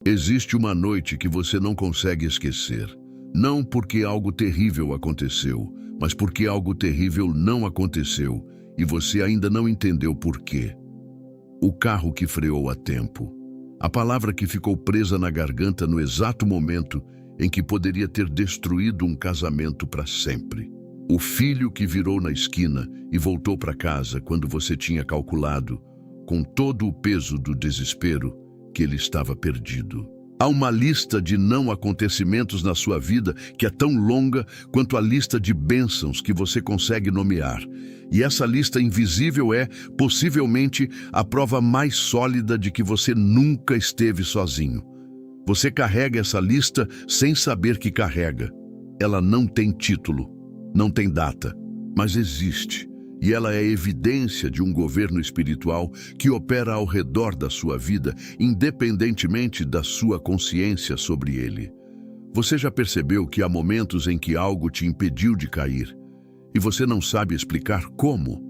Existe uma noite que você não consegue esquecer. Não porque algo terrível aconteceu, mas porque algo terrível não aconteceu e você ainda não entendeu por quê. O carro que freou a tempo. A palavra que ficou presa na garganta no exato momento em que poderia ter destruído um casamento para sempre. O filho que virou na esquina e voltou para casa quando você tinha calculado, com todo o peso do desespero, que ele estava perdido. Há uma lista de não acontecimentos na sua vida que é tão longa quanto a lista de bênçãos que você consegue nomear. E essa lista invisível é, possivelmente, a prova mais sólida de que você nunca esteve sozinho. Você carrega essa lista sem saber que carrega. Ela não tem título, não tem data, mas existe. E ela é evidência de um governo espiritual que opera ao redor da sua vida, independentemente da sua consciência sobre ele. Você já percebeu que há momentos em que algo te impediu de cair, e você não sabe explicar como?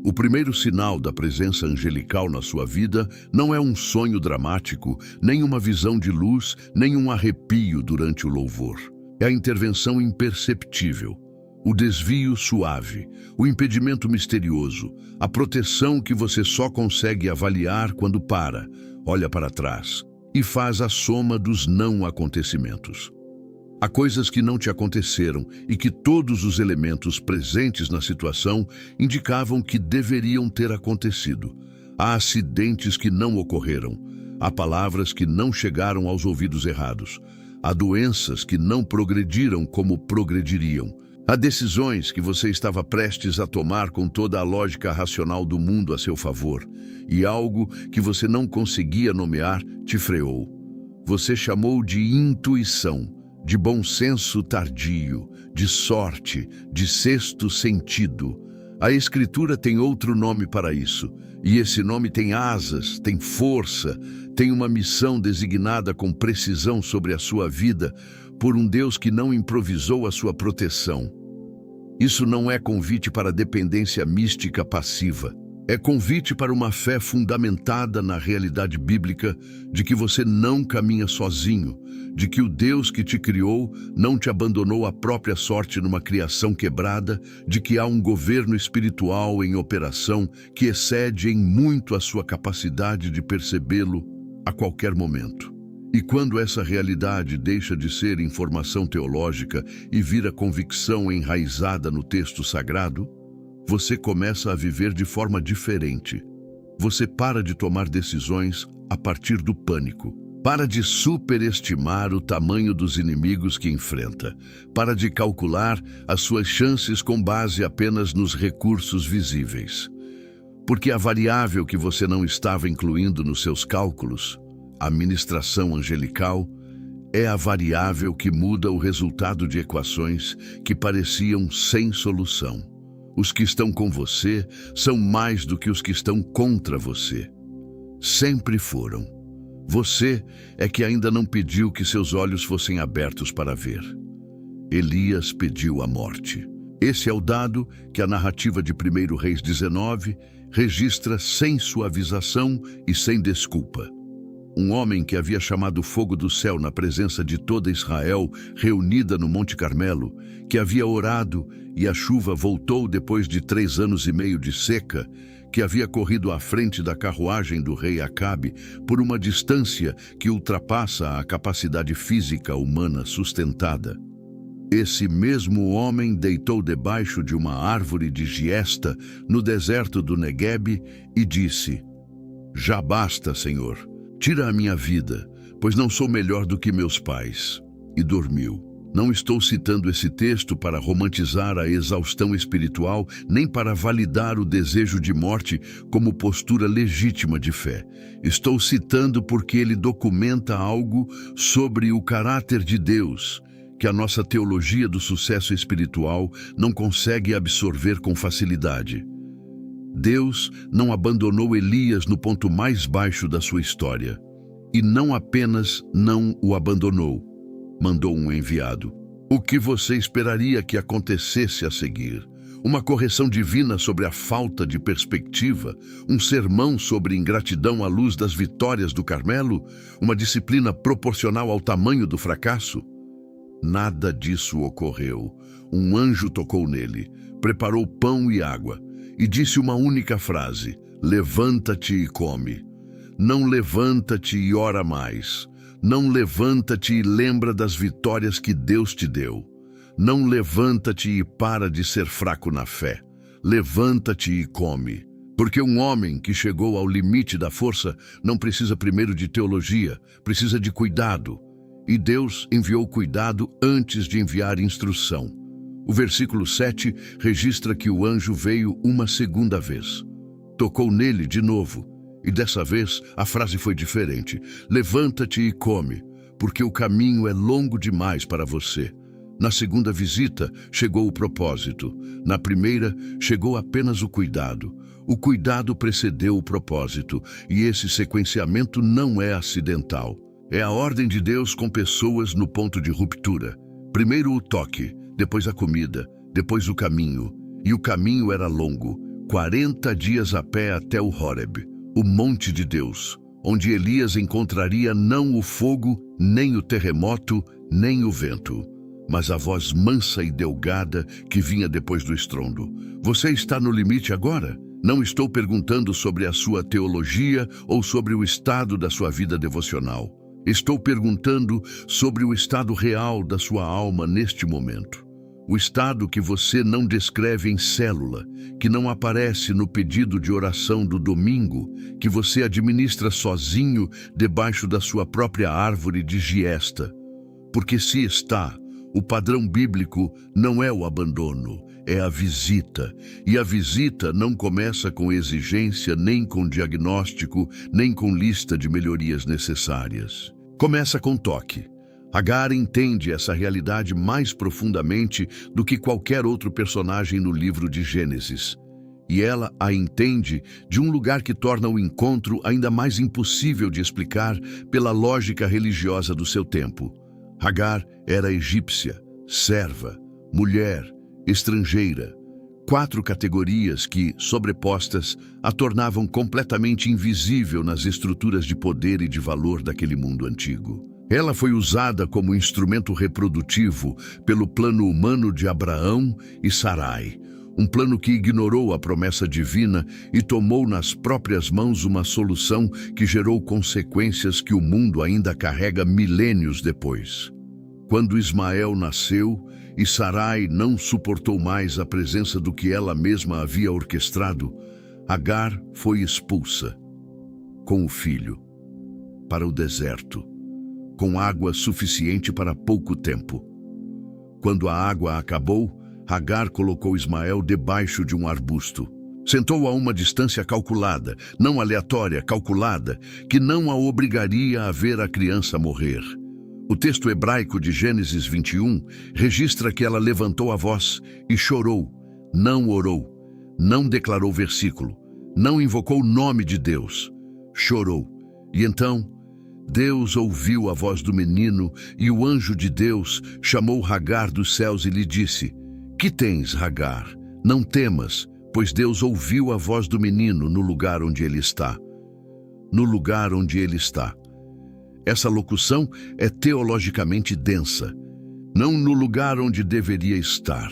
O primeiro sinal da presença angelical na sua vida não é um sonho dramático, nem uma visão de luz, nem um arrepio durante o louvor. É a intervenção imperceptível. O desvio suave, o impedimento misterioso, a proteção que você só consegue avaliar quando para, olha para trás e faz a soma dos não acontecimentos. Há coisas que não te aconteceram e que todos os elementos presentes na situação indicavam que deveriam ter acontecido. Há acidentes que não ocorreram, há palavras que não chegaram aos ouvidos errados, há doenças que não progrediram como progrediriam. Há decisões que você estava prestes a tomar com toda a lógica racional do mundo a seu favor, e algo que você não conseguia nomear te freou. Você chamou de intuição, de bom senso tardio, de sorte, de sexto sentido. A Escritura tem outro nome para isso, e esse nome tem asas, tem força, tem uma missão designada com precisão sobre a sua vida, por um Deus que não improvisou a sua proteção. Isso não é convite para dependência mística passiva. É convite para uma fé fundamentada na realidade bíblica de que você não caminha sozinho, de que o Deus que te criou não te abandonou à própria sorte numa criação quebrada, de que há um governo espiritual em operação que excede em muito a sua capacidade de percebê-lo a qualquer momento. E quando essa realidade deixa de ser informação teológica e vira convicção enraizada no texto sagrado, você começa a viver de forma diferente. Você para de tomar decisões a partir do pânico. Para de superestimar o tamanho dos inimigos que enfrenta. Para de calcular as suas chances com base apenas nos recursos visíveis. Porque a variável que você não estava incluindo nos seus cálculos, a ministração angelical, é a variável que muda o resultado de equações que pareciam sem solução. Os que estão com você são mais do que os que estão contra você. Sempre foram. Você é que ainda não pediu que seus olhos fossem abertos para ver. Elias pediu a morte. Esse é o dado que a narrativa de 1 Reis 19 registra sem suavização e sem desculpa. Um homem que havia chamado fogo do céu na presença de toda Israel, reunida no Monte Carmelo, que havia orado e a chuva voltou depois de 3 anos e meio de seca, que havia corrido à frente da carruagem do rei Acabe por uma distância que ultrapassa a capacidade física humana sustentada. Esse mesmo homem deitou debaixo de uma árvore de giesta no deserto do Neguebe e disse: "Já basta, Senhor. Tira a minha vida, pois não sou melhor do que meus pais." E dormiu. Não estou citando esse texto para romantizar a exaustão espiritual, nem para validar o desejo de morte como postura legítima de fé. Estou citando porque ele documenta algo sobre o caráter de Deus, que a nossa teologia do sucesso espiritual não consegue absorver com facilidade. Deus não abandonou Elias no ponto mais baixo da sua história. E não apenas não o abandonou, mandou um enviado. O que você esperaria que acontecesse a seguir? uma correção divina sobre a falta de perspectiva, um sermão sobre ingratidão à luz das vitórias do Carmelo, uma disciplina proporcional ao tamanho do fracasso? Nada disso ocorreu. Um anjo tocou nele, preparou pão e água e disse uma única frase: levanta-te e come. Não levanta-te e ora mais. Não levanta-te e lembra das vitórias que Deus te deu. Não levanta-te e para de ser fraco na fé. Levanta-te e come. Porque um homem que chegou ao limite da força não precisa primeiro de teologia, precisa de cuidado. E Deus enviou cuidado antes de enviar instrução. O versículo 7 registra que o anjo veio uma segunda vez. Tocou nele de novo. E dessa vez a frase foi diferente. Levanta-te e come, porque o caminho é longo demais para você. Na segunda visita chegou o propósito. Na primeira chegou apenas o cuidado. O cuidado precedeu o propósito, e esse sequenciamento não é acidental. É a ordem de Deus com pessoas no ponto de ruptura. Primeiro o toque, depois a comida, depois o caminho. E o caminho era longo, 40 dias a pé até o Horeb, o monte de Deus, onde Elias encontraria não o fogo, nem o terremoto, nem o vento, mas a voz mansa e delgada que vinha depois do estrondo. Você está no limite agora? Não estou perguntando sobre a sua teologia ou sobre o estado da sua vida devocional. Estou perguntando sobre o estado real da sua alma neste momento. O estado que você não descreve em célula, que não aparece no pedido de oração do domingo, que você administra sozinho debaixo da sua própria árvore de giesta. Porque se está, o padrão bíblico não é o abandono, é a visita. E a visita não começa com exigência, nem com diagnóstico, nem com lista de melhorias necessárias. Começa com toque. Agar entende essa realidade mais profundamente do que qualquer outro personagem no livro de Gênesis. E ela a entende de um lugar que torna o encontro ainda mais impossível de explicar pela lógica religiosa do seu tempo. Agar era egípcia, serva, mulher, estrangeira. 4 categorias que, sobrepostas, a tornavam completamente invisível nas estruturas de poder e de valor daquele mundo antigo. Ela foi usada como instrumento reprodutivo pelo plano humano de Abraão e Sarai, um plano que ignorou a promessa divina e tomou nas próprias mãos uma solução que gerou consequências que o mundo ainda carrega milênios depois. Quando Ismael nasceu e Sarai não suportou mais a presença do que ela mesma havia orquestrado, Agar foi expulsa, com o filho, para o deserto, com água suficiente para pouco tempo. Quando a água acabou, Agar colocou Ismael debaixo de um arbusto. Sentou a uma distância calculada, não aleatória, calculada, que não a obrigaria a ver a criança morrer. O texto hebraico de Gênesis 21 registra que ela levantou a voz e chorou, não orou, não declarou versículo, não invocou o nome de Deus, chorou. E então, Deus ouviu a voz do menino e o anjo de Deus chamou Agar dos céus e lhe disse: Que tens, Agar? Não temas, pois Deus ouviu a voz do menino no lugar onde ele está. No lugar onde ele está. Essa locução é teologicamente densa. Não no lugar onde deveria estar,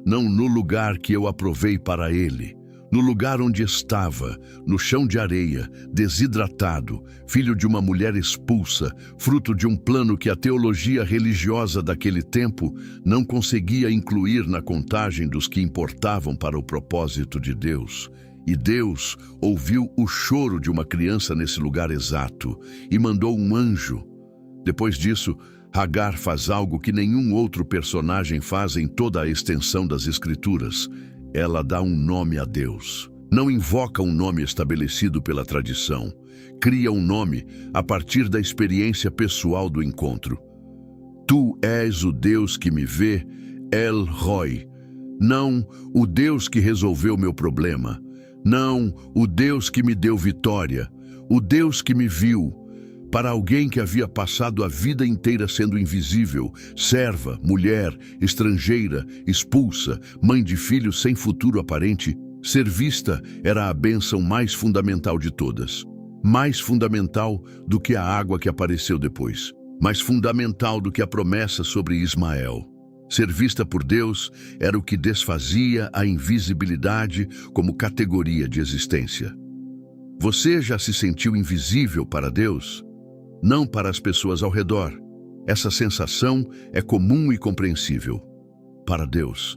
não no lugar que eu aprovei para ele, no lugar onde estava, no chão de areia, desidratado, filho de uma mulher expulsa, fruto de um plano que a teologia religiosa daquele tempo não conseguia incluir na contagem dos que importavam para o propósito de Deus. E Deus ouviu o choro de uma criança nesse lugar exato e mandou um anjo. Depois disso, Agar faz algo que nenhum outro personagem faz em toda a extensão das Escrituras. Ela dá um nome a Deus. Não invoca um nome estabelecido pela tradição. Cria um nome a partir da experiência pessoal do encontro. Tu és o Deus que me vê, El Roi. Não o Deus que resolveu meu problema. Não o Deus que me deu vitória. O Deus que me viu. Para alguém que havia passado a vida inteira sendo invisível, serva, mulher, estrangeira, expulsa, mãe de filhos sem futuro aparente, ser vista era a bênção mais fundamental de todas. Mais fundamental do que a água que apareceu depois. Mais fundamental do que a promessa sobre Ismael. Ser vista por Deus era o que desfazia a invisibilidade como categoria de existência. Você já se sentiu invisível para Deus? Não para as pessoas ao redor. Essa sensação é comum e compreensível. Para Deus.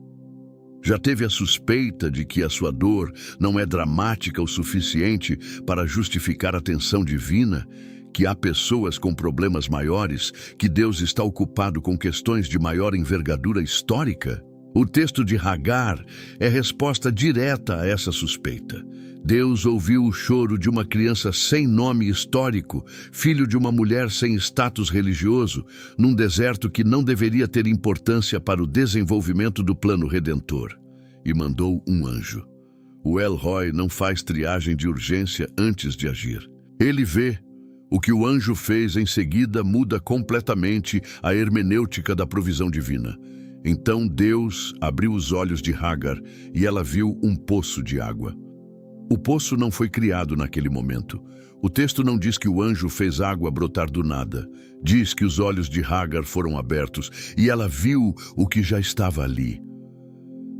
Já teve a suspeita de que a sua dor não é dramática o suficiente para justificar a atenção divina? Que há pessoas com problemas maiores, que Deus está ocupado com questões de maior envergadura histórica? O texto de Hagar é resposta direta a essa suspeita. Deus ouviu o choro de uma criança sem nome histórico, filho de uma mulher sem status religioso, num deserto que não deveria ter importância para o desenvolvimento do plano redentor, e mandou um anjo. O El Roi não faz triagem de urgência antes de agir. Ele vê. O que o anjo fez em seguida muda completamente a hermenêutica da provisão divina. Então Deus abriu os olhos de Hagar e ela viu um poço de água. O poço não foi criado naquele momento. O texto não diz que o anjo fez água brotar do nada. Diz que os olhos de Hagar foram abertos e ela viu o que já estava ali.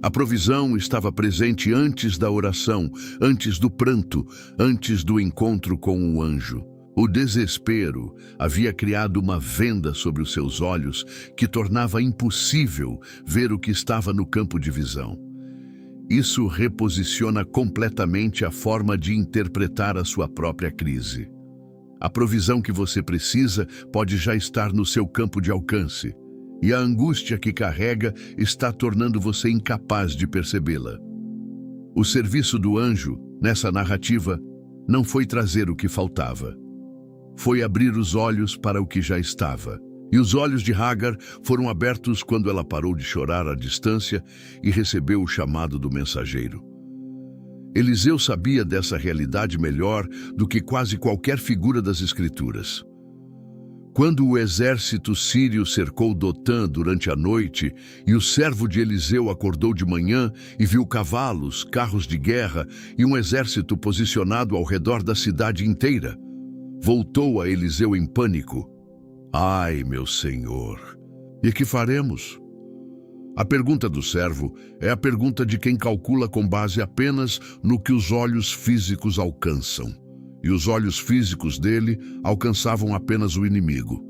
A provisão estava presente antes da oração, antes do pranto, antes do encontro com o anjo. O desespero havia criado uma venda sobre os seus olhos que tornava impossível ver o que estava no campo de visão. Isso reposiciona completamente a forma de interpretar a sua própria crise. A provisão que você precisa pode já estar no seu campo de alcance, e a angústia que carrega está tornando você incapaz de percebê-la. O serviço do anjo, nessa narrativa, não foi trazer o que faltava. Foi abrir os olhos para o que já estava. E os olhos de Hagar foram abertos quando ela parou de chorar à distância e recebeu o chamado do mensageiro. Eliseu sabia dessa realidade melhor do que quase qualquer figura das Escrituras. Quando o exército sírio cercou Dotã durante a noite e o servo de Eliseu acordou de manhã e viu cavalos, carros de guerra e um exército posicionado ao redor da cidade inteira, voltou a Eliseu em pânico. Ai, meu senhor, e que faremos? A pergunta do servo é a pergunta de quem calcula com base apenas no que os olhos físicos alcançam. E os olhos físicos dele alcançavam apenas o inimigo.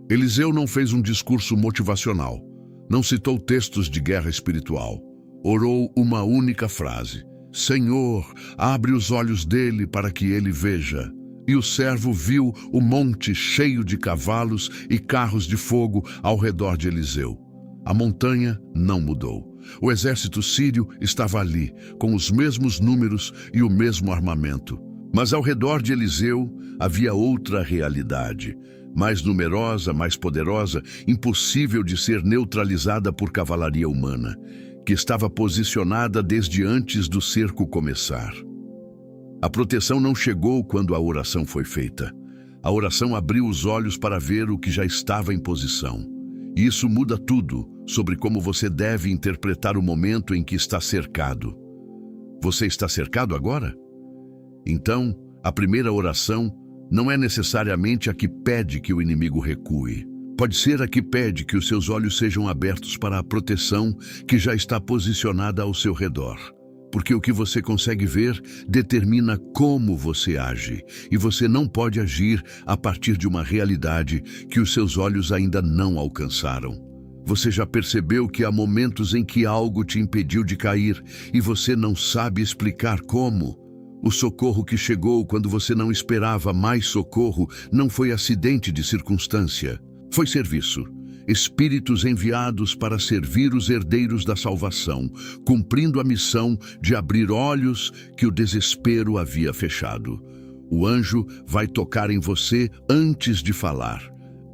Eliseu não fez um discurso motivacional, não citou textos de guerra espiritual. Orou uma única frase: Senhor, abre os olhos dele para que ele veja. E o servo viu o monte cheio de cavalos e carros de fogo ao redor de Eliseu. A montanha não mudou. O exército sírio estava ali, com os mesmos números e o mesmo armamento. Mas ao redor de Eliseu havia outra realidade, mais numerosa, mais poderosa, impossível de ser neutralizada por cavalaria humana, que estava posicionada desde antes do cerco começar. A proteção não chegou quando a oração foi feita. A oração abriu os olhos para ver o que já estava em posição. E isso muda tudo sobre como você deve interpretar o momento em que está cercado. Você está cercado agora? Então, a primeira oração não é necessariamente a que pede que o inimigo recue. Pode ser a que pede que os seus olhos sejam abertos para a proteção que já está posicionada ao seu redor. Porque o que você consegue ver determina como você age, e você não pode agir a partir de uma realidade que os seus olhos ainda não alcançaram. Você já percebeu que há momentos em que algo te impediu de cair e você não sabe explicar como? O socorro que chegou quando você não esperava mais socorro não foi acidente de circunstância, foi serviço. Espíritos enviados para servir os herdeiros da salvação, cumprindo a missão de abrir olhos que o desespero havia fechado. O anjo vai tocar em você antes de falar,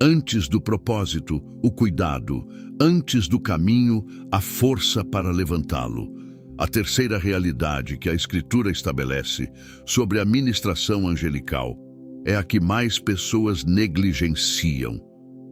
antes do propósito, o cuidado, antes do caminho, a força para levantá-lo. A terceira realidade que a Escritura estabelece sobre a ministração angelical é a que mais pessoas negligenciam,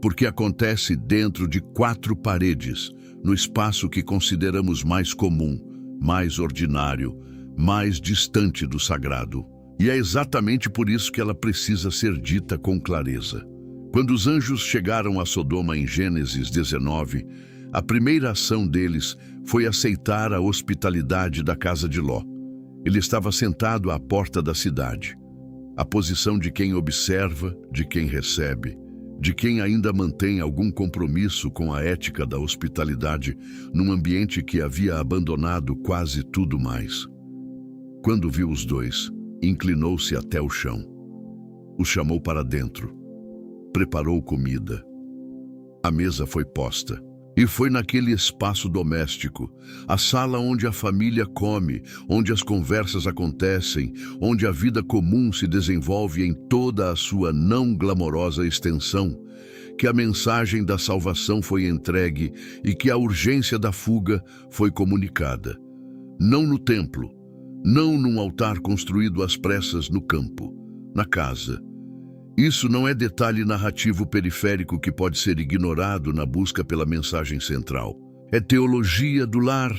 porque acontece dentro de 4 paredes, no espaço que consideramos mais comum, mais ordinário, mais distante do sagrado. E é exatamente por isso que ela precisa ser dita com clareza. Quando os anjos chegaram a Sodoma em Gênesis 19, a primeira ação deles foi aceitar a hospitalidade da casa de Ló. Ele estava sentado à porta da cidade. A posição de quem observa, de quem recebe, de quem ainda mantém algum compromisso com a ética da hospitalidade num ambiente que havia abandonado quase tudo mais. Quando viu os dois, inclinou-se até o chão. Os chamou para dentro. Preparou comida. A mesa foi posta. E foi naquele espaço doméstico, a sala onde a família come, onde as conversas acontecem, onde a vida comum se desenvolve em toda a sua não glamourosa extensão, que a mensagem da salvação foi entregue e que a urgência da fuga foi comunicada. Não no templo, não num altar construído às pressas no campo, na casa. Isso não é detalhe narrativo periférico que pode ser ignorado na busca pela mensagem central. É teologia do lar,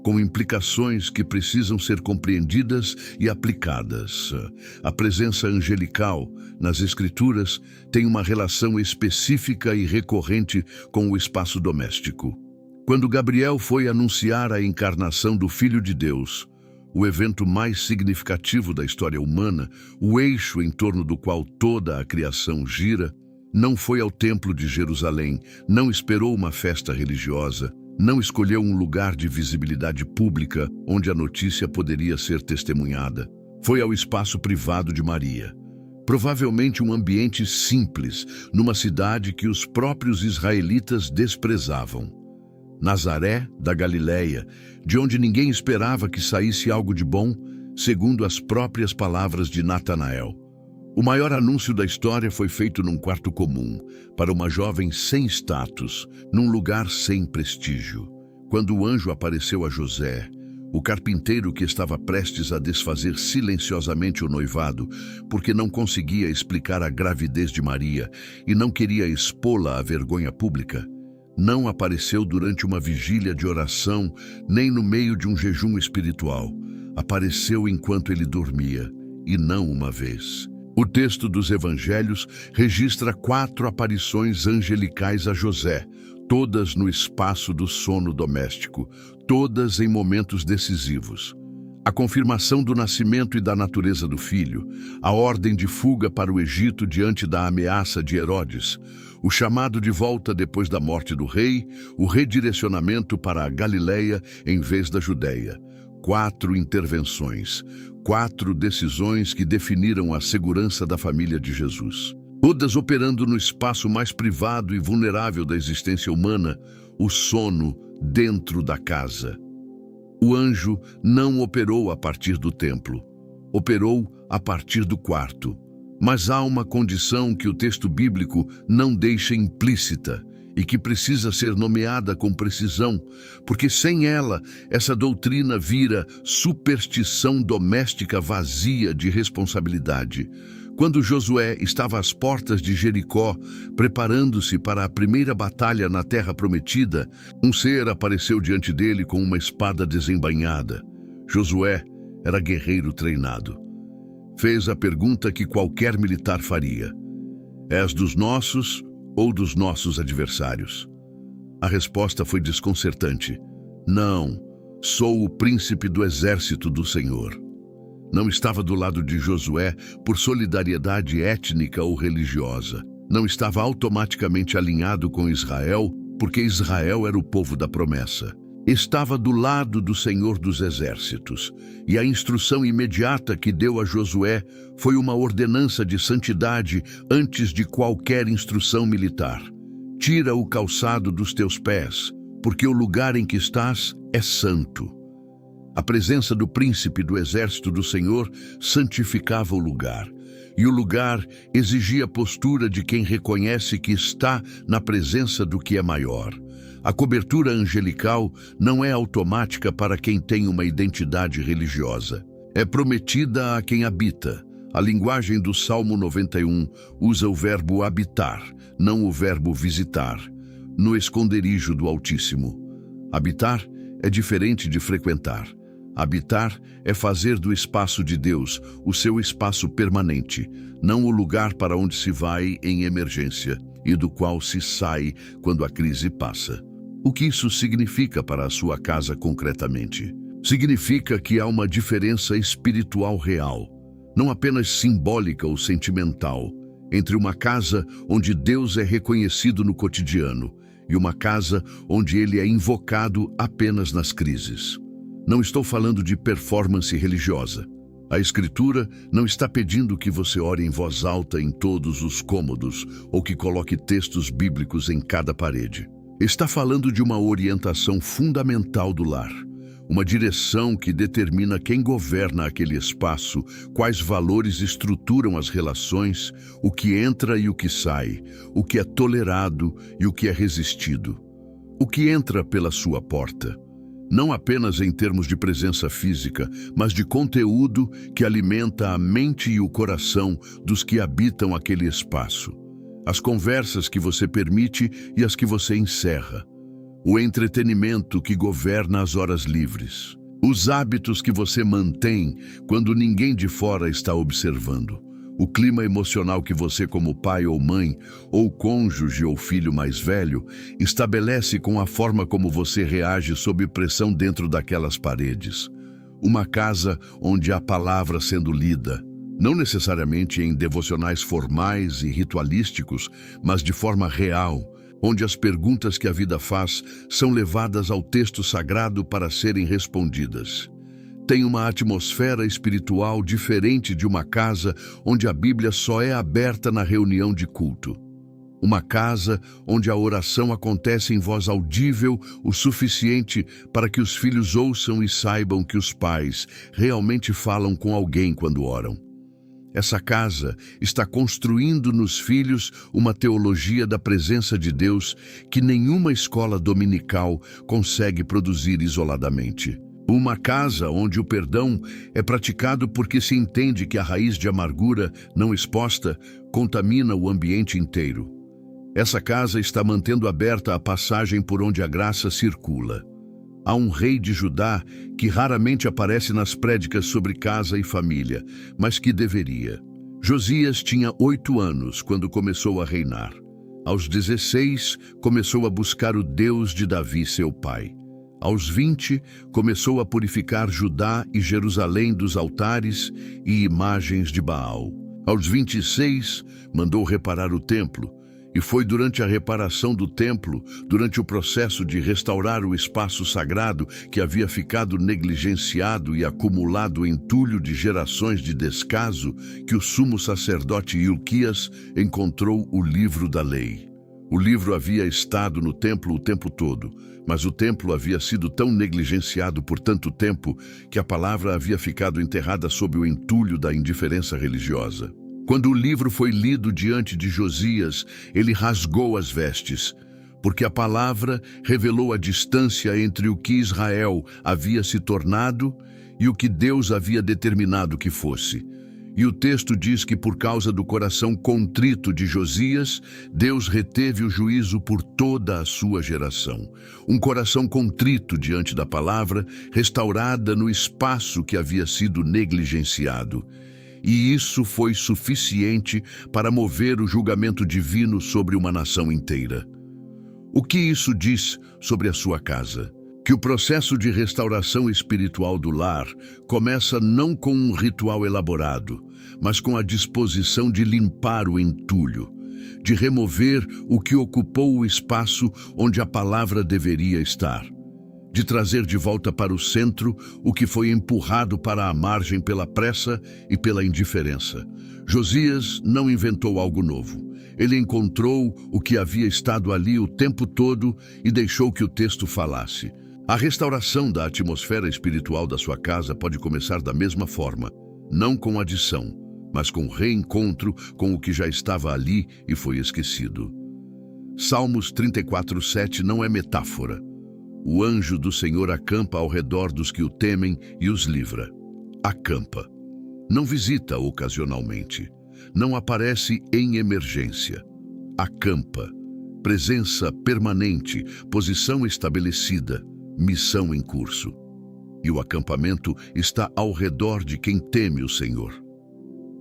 com implicações que precisam ser compreendidas e aplicadas. A presença angelical nas Escrituras tem uma relação específica e recorrente com o espaço doméstico. Quando Gabriel foi anunciar a encarnação do Filho de Deus, o evento mais significativo da história humana, o eixo em torno do qual toda a criação gira, não foi ao Templo de Jerusalém, não esperou uma festa religiosa, não escolheu um lugar de visibilidade pública onde a notícia poderia ser testemunhada. Foi ao espaço privado de Maria. Provavelmente um ambiente simples, numa cidade que os próprios israelitas desprezavam. Nazaré, da Galileia, de onde ninguém esperava que saísse algo de bom, segundo as próprias palavras de Natanael. O maior anúncio da história foi feito num quarto comum, para uma jovem sem status, num lugar sem prestígio. Quando o anjo apareceu a José, o carpinteiro que estava prestes a desfazer silenciosamente o noivado, porque não conseguia explicar a gravidez de Maria e não queria expô-la à vergonha pública, não apareceu durante uma vigília de oração, nem no meio de um jejum espiritual. Apareceu enquanto ele dormia, e não uma vez. O texto dos evangelhos registra 4 aparições angelicais a José, todas no espaço do sono doméstico, todas em momentos decisivos. A confirmação do nascimento e da natureza do filho, a ordem de fuga para o Egito diante da ameaça de Herodes, o chamado de volta depois da morte do rei, o redirecionamento para a Galileia em vez da Judeia. 4 intervenções, 4 decisões que definiram a segurança da família de Jesus. Todas operando no espaço mais privado e vulnerável da existência humana, o sono dentro da casa. O anjo não operou a partir do templo, operou a partir do quarto. Mas há uma condição que o texto bíblico não deixa implícita e que precisa ser nomeada com precisão, porque sem ela, essa doutrina vira superstição doméstica vazia de responsabilidade. Quando Josué estava às portas de Jericó, preparando-se para a primeira batalha na terra prometida, um ser apareceu diante dele com uma espada desembainhada. Josué era guerreiro treinado. Fez a pergunta que qualquer militar faria: és dos nossos ou dos nossos adversários? A resposta foi desconcertante: não, sou o príncipe do exército do Senhor. Não estava do lado de Josué por solidariedade étnica ou religiosa. Não estava automaticamente alinhado com Israel, porque Israel era o povo da promessa. Estava do lado do Senhor dos Exércitos, e a instrução imediata que deu a Josué foi uma ordenança de santidade antes de qualquer instrução militar. Tira o calçado dos teus pés, porque o lugar em que estás é santo. A presença do príncipe do exército do Senhor santificava o lugar, e o lugar exigia a postura de quem reconhece que está na presença do que é maior. A cobertura angelical não é automática para quem tem uma identidade religiosa. É prometida a quem habita, A linguagem do Salmo 91 usa o verbo habitar, não o verbo visitar, no esconderijo do Altíssimo. Habitar é diferente de frequentar. Habitar é fazer do espaço de Deus o seu espaço permanente, não o lugar para onde se vai em emergência e do qual se sai quando a crise passa. O que isso significa para a sua casa concretamente? Significa que há uma diferença espiritual real, não apenas simbólica ou sentimental, entre uma casa onde Deus é reconhecido no cotidiano e uma casa onde Ele é invocado apenas nas crises. Não estou falando de performance religiosa. A Escritura não está pedindo que você ore em voz alta em todos os cômodos ou que coloque textos bíblicos em cada parede. Está falando de uma orientação fundamental do lar, uma direção que determina quem governa aquele espaço, quais valores estruturam as relações, o que entra e o que sai, o que é tolerado e o que é resistido, o que entra pela sua porta. Não apenas em termos de presença física, mas de conteúdo que alimenta a mente e o coração dos que habitam aquele espaço. As conversas que você permite e as que você encerra. O entretenimento que governa as horas livres. Os hábitos que você mantém quando ninguém de fora está observando. O clima emocional que você, como pai ou mãe, ou cônjuge ou filho mais velho, estabelece com a forma como você reage sob pressão dentro daquelas paredes. Uma casa onde há palavra sendo lida, não necessariamente em devocionais formais e ritualísticos, mas de forma real, onde as perguntas que a vida faz são levadas ao texto sagrado para serem respondidas. Tem uma atmosfera espiritual diferente de uma casa onde a Bíblia só é aberta na reunião de culto. Uma casa onde a oração acontece em voz audível o suficiente para que os filhos ouçam e saibam que os pais realmente falam com alguém quando oram. Essa casa está construindo nos filhos uma teologia da presença de Deus que nenhuma escola dominical consegue produzir isoladamente. Uma casa onde o perdão é praticado porque se entende que a raiz de amargura não exposta contamina o ambiente inteiro. Essa casa está mantendo aberta a passagem por onde a graça circula. Há um rei de Judá que raramente aparece nas prédicas sobre casa e família, mas que deveria. Josias tinha 8 anos quando começou a reinar. Aos 16, começou a buscar o Deus de Davi, seu pai. Aos 20, começou a purificar Judá e Jerusalém dos altares e imagens de Baal. Aos 26, mandou reparar o templo. E foi durante a reparação do templo, durante o processo de restaurar o espaço sagrado que havia ficado negligenciado e acumulado entulho de gerações de descaso, que o sumo sacerdote Hilquias encontrou o livro da lei. O livro havia estado no templo o tempo todo, mas o templo havia sido tão negligenciado por tanto tempo que a palavra havia ficado enterrada sob o entulho da indiferença religiosa. Quando o livro foi lido diante de Josias, ele rasgou as vestes, porque a palavra revelou a distância entre o que Israel havia se tornado e o que Deus havia determinado que fosse. E o texto diz que por causa do coração contrito de Josias, Deus reteve o juízo por toda a sua geração. Um coração contrito diante da palavra, restaurada no espaço que havia sido negligenciado. E isso foi suficiente para mover o julgamento divino sobre uma nação inteira. O que isso diz sobre a sua casa? Que o processo de restauração espiritual do lar começa não com um ritual elaborado, mas com a disposição de limpar o entulho, de remover o que ocupou o espaço onde a palavra deveria estar, de trazer de volta para o centro o que foi empurrado para a margem pela pressa e pela indiferença. Josias não inventou algo novo. Ele encontrou o que havia estado ali o tempo todo e deixou que o texto falasse. A restauração da atmosfera espiritual da sua casa pode começar da mesma forma, não com adição, mas com reencontro com o que já estava ali e foi esquecido. Salmos 34:7 não é metáfora. O anjo do Senhor acampa ao redor dos que o temem e os livra. Acampa. Não visita ocasionalmente. Não aparece em emergência. Acampa. Presença permanente, posição estabelecida, missão em curso. E o acampamento está ao redor de quem teme o Senhor.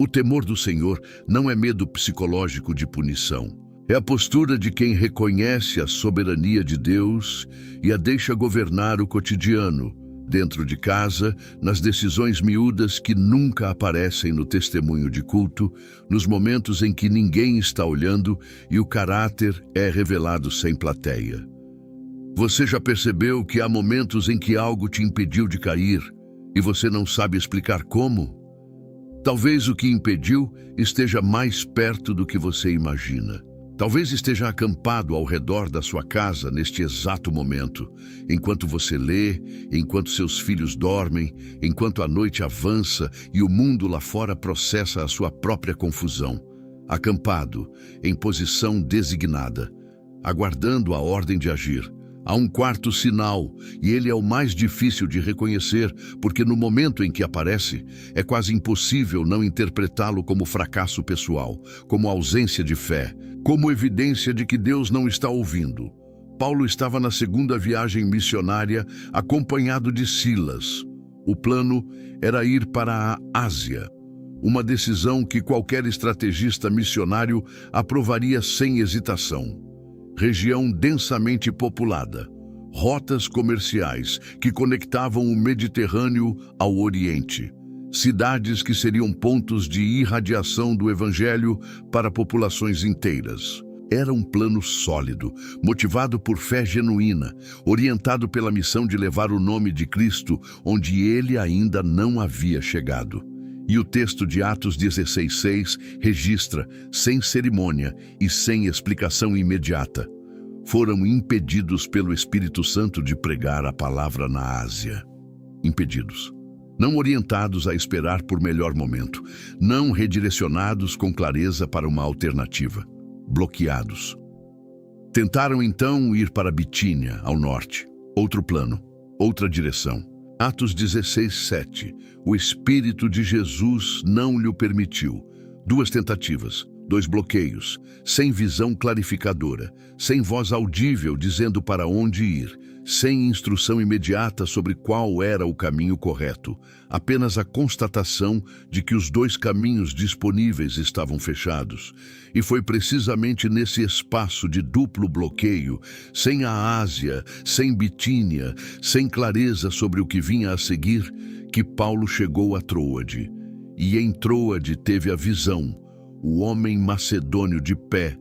O temor do Senhor não é medo psicológico de punição. É a postura de quem reconhece a soberania de Deus e a deixa governar o cotidiano, dentro de casa, nas decisões miúdas que nunca aparecem no testemunho de culto, nos momentos em que ninguém está olhando e o caráter é revelado sem plateia. Você já percebeu que há momentos em que algo te impediu de cair e você não sabe explicar como? Talvez o que impediu esteja mais perto do que você imagina. Talvez esteja acampado ao redor da sua casa neste exato momento, enquanto você lê, enquanto seus filhos dormem, enquanto a noite avança e o mundo lá fora processa a sua própria confusão. Acampado, em posição designada, aguardando a ordem de agir. Há um quarto sinal, e ele é o mais difícil de reconhecer, porque no momento em que aparece, é quase impossível não interpretá-lo como fracasso pessoal, como ausência de fé, como evidência de que Deus não está ouvindo. Paulo estava na segunda viagem missionária, acompanhado de Silas. O plano era ir para a Ásia, uma decisão que qualquer estrategista missionário aprovaria sem hesitação. Região densamente populada, rotas comerciais que conectavam o Mediterrâneo ao Oriente, cidades que seriam pontos de irradiação do Evangelho para populações inteiras. Era um plano sólido, motivado por fé genuína, orientado pela missão de levar o nome de Cristo onde ele ainda não havia chegado. E o texto de Atos 16:6 registra, sem cerimônia e sem explicação imediata, foram impedidos pelo Espírito Santo de pregar a palavra na Ásia. Impedidos. Não orientados a esperar por melhor momento, não redirecionados com clareza para uma alternativa. Bloqueados. Tentaram então ir para Bitínia, ao norte. Outro plano, outra direção. Atos 16:7. O Espírito de Jesus não lhe permitiu. 2 tentativas, 2 bloqueios, sem visão clarificadora, sem voz audível dizendo para onde ir, sem instrução imediata sobre qual era o caminho correto, apenas a constatação de que os 2 caminhos disponíveis estavam fechados. E foi precisamente nesse espaço de duplo bloqueio, sem a Ásia, sem Bitínia, sem clareza sobre o que vinha a seguir, que Paulo chegou a Troade. E em Troade teve a visão, o homem macedônio de pé,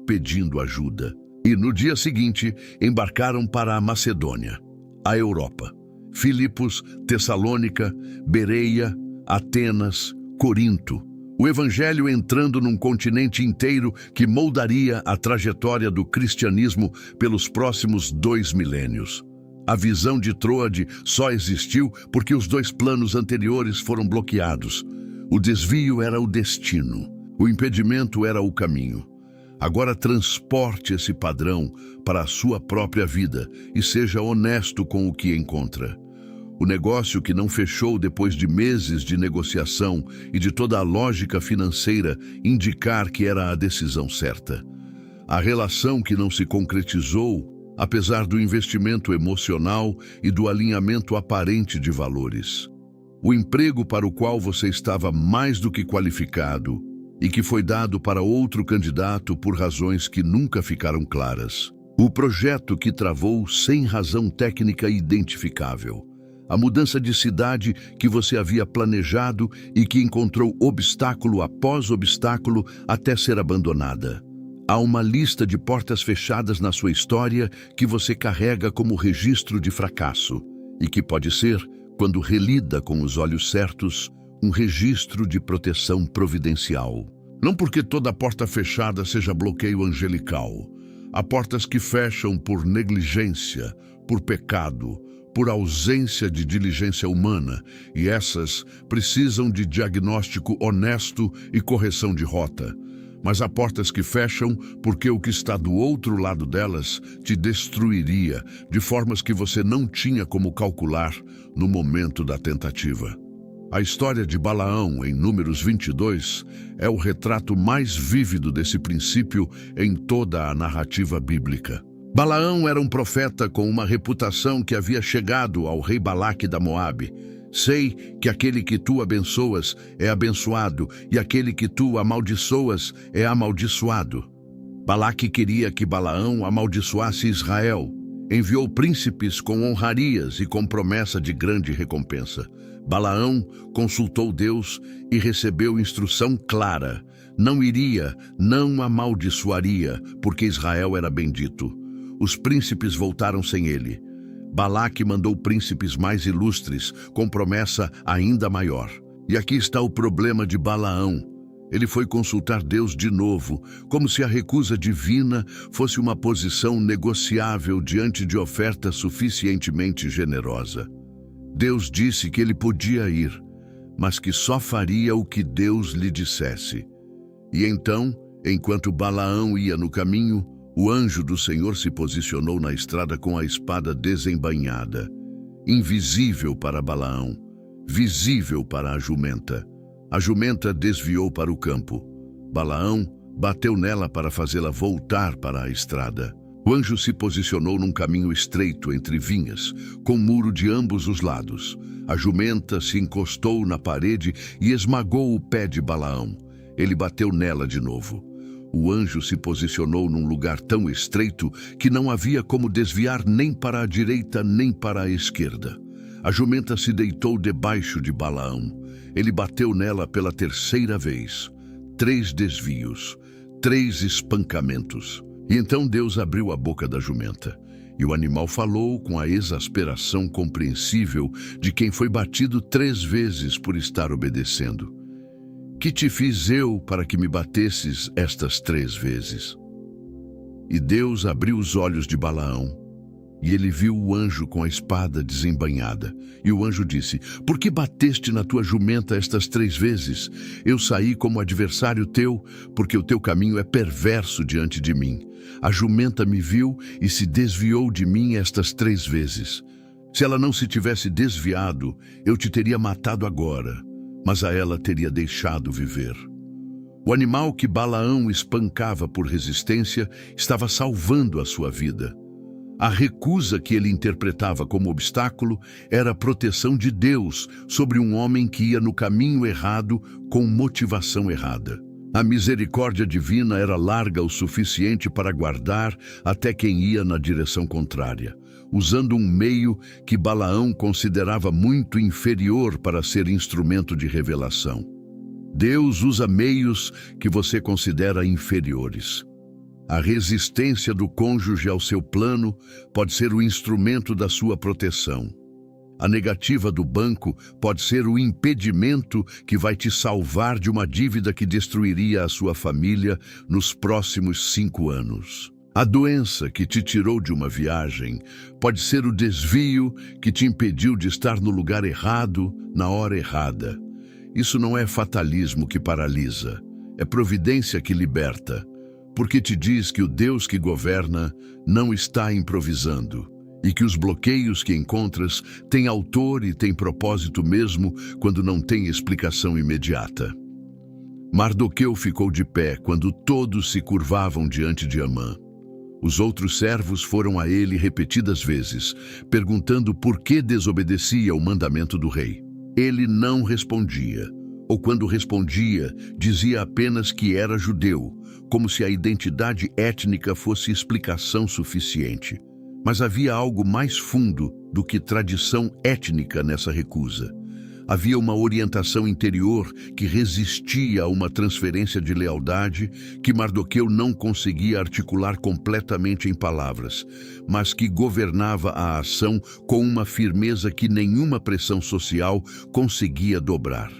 pedindo ajuda. E no dia seguinte, embarcaram para a Macedônia, a Europa. Filipos, Tessalônica, Bereia, Atenas, Corinto. O Evangelho entrando num continente inteiro que moldaria a trajetória do cristianismo pelos próximos 2 milênios. A visão de Troade só existiu porque os 2 planos anteriores foram bloqueados. O desvio era o destino, o impedimento era o caminho. Agora transporte esse padrão para a sua própria vida e seja honesto com o que encontra. O negócio que não fechou depois de meses de negociação e de toda a lógica financeira indicar que era a decisão certa. A relação que não se concretizou, apesar do investimento emocional e do alinhamento aparente de valores. O emprego para o qual você estava mais do que qualificado e que foi dado para outro candidato por razões que nunca ficaram claras. O projeto que travou sem razão técnica identificável. A mudança de cidade que você havia planejado e que encontrou obstáculo após obstáculo até ser abandonada. Há uma lista de portas fechadas na sua história que você carrega como registro de fracasso e que pode ser, quando relida com os olhos certos, um registro de proteção providencial. Não porque toda porta fechada seja bloqueio angelical. Há portas que fecham por negligência, por pecado, por ausência de diligência humana, e essas precisam de diagnóstico honesto e correção de rota. Mas há portas que fecham porque o que está do outro lado delas te destruiria de formas que você não tinha como calcular no momento da tentativa. A história de Balaão, em Números 22, é o retrato mais vívido desse princípio em toda a narrativa bíblica. Balaão era um profeta com uma reputação que havia chegado ao rei Balaque da Moabe. Sei que aquele que tu abençoas é abençoado, e aquele que tu amaldiçoas é amaldiçoado. Balaque queria que Balaão amaldiçoasse Israel. Enviou príncipes com honrarias e com promessa de grande recompensa. Balaão consultou Deus e recebeu instrução clara. Não iria, não amaldiçoaria, porque Israel era bendito. Os príncipes voltaram sem ele. Balaque mandou príncipes mais ilustres, com promessa ainda maior. E aqui está o problema de Balaão. Ele foi consultar Deus de novo, como se a recusa divina fosse uma posição negociável diante de oferta suficientemente generosa. Deus disse que ele podia ir, mas que só faria o que Deus lhe dissesse. E então, enquanto Balaão ia no caminho, o anjo do Senhor se posicionou na estrada com a espada desembainhada, invisível para Balaão, visível para a jumenta. A jumenta desviou para o campo. Balaão bateu nela para fazê-la voltar para a estrada. O anjo se posicionou num caminho estreito entre vinhas, com muro de ambos os lados. A jumenta se encostou na parede e esmagou o pé de Balaão. Ele bateu nela de novo. O anjo se posicionou num lugar tão estreito que não havia como desviar nem para a direita nem para a esquerda. A jumenta se deitou debaixo de Balaão. Ele bateu nela pela terceira vez. 3 desvios, 3 espancamentos. E então Deus abriu a boca da jumenta. E o animal falou com a exasperação compreensível de quem foi batido 3 vezes por estar obedecendo. Que te fiz eu para que me batesses estas 3 vezes? E Deus abriu os olhos de Balaão. E ele viu o anjo com a espada desembainhada. E o anjo disse: por que bateste na tua jumenta estas 3 vezes? Eu saí como adversário teu, porque o teu caminho é perverso diante de mim. A jumenta me viu e se desviou de mim estas 3 vezes. Se ela não se tivesse desviado, eu te teria matado agora, mas a ela teria deixado viver. O animal que Balaão espancava por resistência estava salvando a sua vida. A recusa que ele interpretava como obstáculo era a proteção de Deus sobre um homem que ia no caminho errado com motivação errada. A misericórdia divina era larga o suficiente para guardar até quem ia na direção contrária, usando um meio que Balaão considerava muito inferior para ser instrumento de revelação. Deus usa meios que você considera inferiores. A resistência do cônjuge ao seu plano pode ser o instrumento da sua proteção. A negativa do banco pode ser o impedimento que vai te salvar de uma dívida que destruiria a sua família nos próximos 5 anos. A doença que te tirou de uma viagem pode ser o desvio que te impediu de estar no lugar errado, na hora errada. Isso não é fatalismo que paralisa, é providência que liberta. Porque te diz que o Deus que governa não está improvisando e que os bloqueios que encontras têm autor e têm propósito mesmo quando não tem explicação imediata. Mardoqueu ficou de pé quando todos se curvavam diante de Amã. Os outros servos foram a ele repetidas vezes, perguntando por que desobedecia o mandamento do rei. Ele não respondia, ou quando respondia, dizia apenas que era judeu, como se a identidade étnica fosse explicação suficiente. Mas havia algo mais fundo do que tradição étnica nessa recusa. Havia uma orientação interior que resistia a uma transferência de lealdade que Mardoqueu não conseguia articular completamente em palavras, mas que governava a ação com uma firmeza que nenhuma pressão social conseguia dobrar.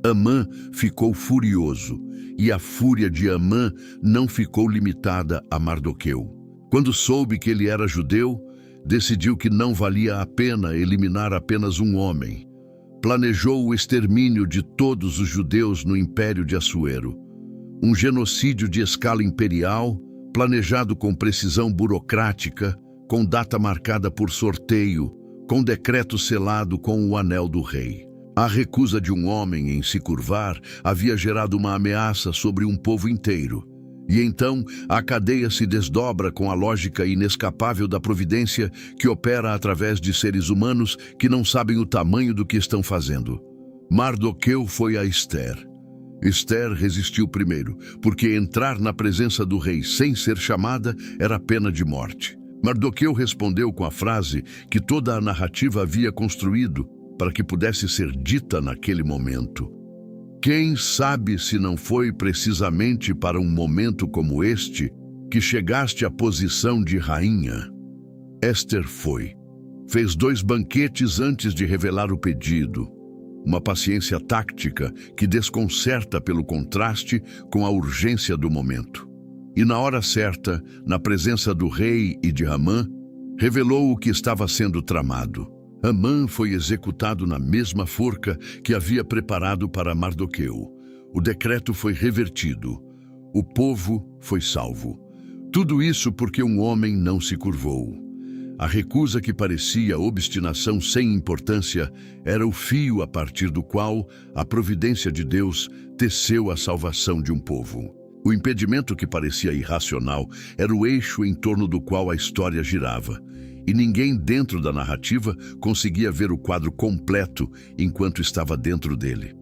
Amã ficou furioso, e a fúria de Amã não ficou limitada a Mardoqueu. Quando soube que ele era judeu, decidiu que não valia a pena eliminar apenas um homem. Planejou o extermínio de todos os judeus no Império de Assuero. Um genocídio de escala imperial, planejado com precisão burocrática, com data marcada por sorteio, com decreto selado com o anel do rei. A recusa de um homem em se curvar havia gerado uma ameaça sobre um povo inteiro. E então a cadeia se desdobra com a lógica inescapável da providência que opera através de seres humanos que não sabem o tamanho do que estão fazendo. Mardoqueu foi a Ester. Ester resistiu primeiro, porque entrar na presença do rei sem ser chamada era pena de morte. Mardoqueu respondeu com a frase que toda a narrativa havia construído para que pudesse ser dita naquele momento. Quem sabe se não foi precisamente para um momento como este que chegaste à posição de rainha? Ester foi. Fez 2 banquetes antes de revelar o pedido. Uma paciência tática que desconcerta pelo contraste com a urgência do momento. E na hora certa, na presença do rei e de Amã, revelou o que estava sendo tramado. Amã foi executado na mesma forca que havia preparado para Mardoqueu. O decreto foi revertido. O povo foi salvo. Tudo isso porque um homem não se curvou. A recusa que parecia obstinação sem importância era o fio a partir do qual a providência de Deus teceu a salvação de um povo. O impedimento que parecia irracional era o eixo em torno do qual a história girava. E ninguém dentro da narrativa conseguia ver o quadro completo enquanto estava dentro dele.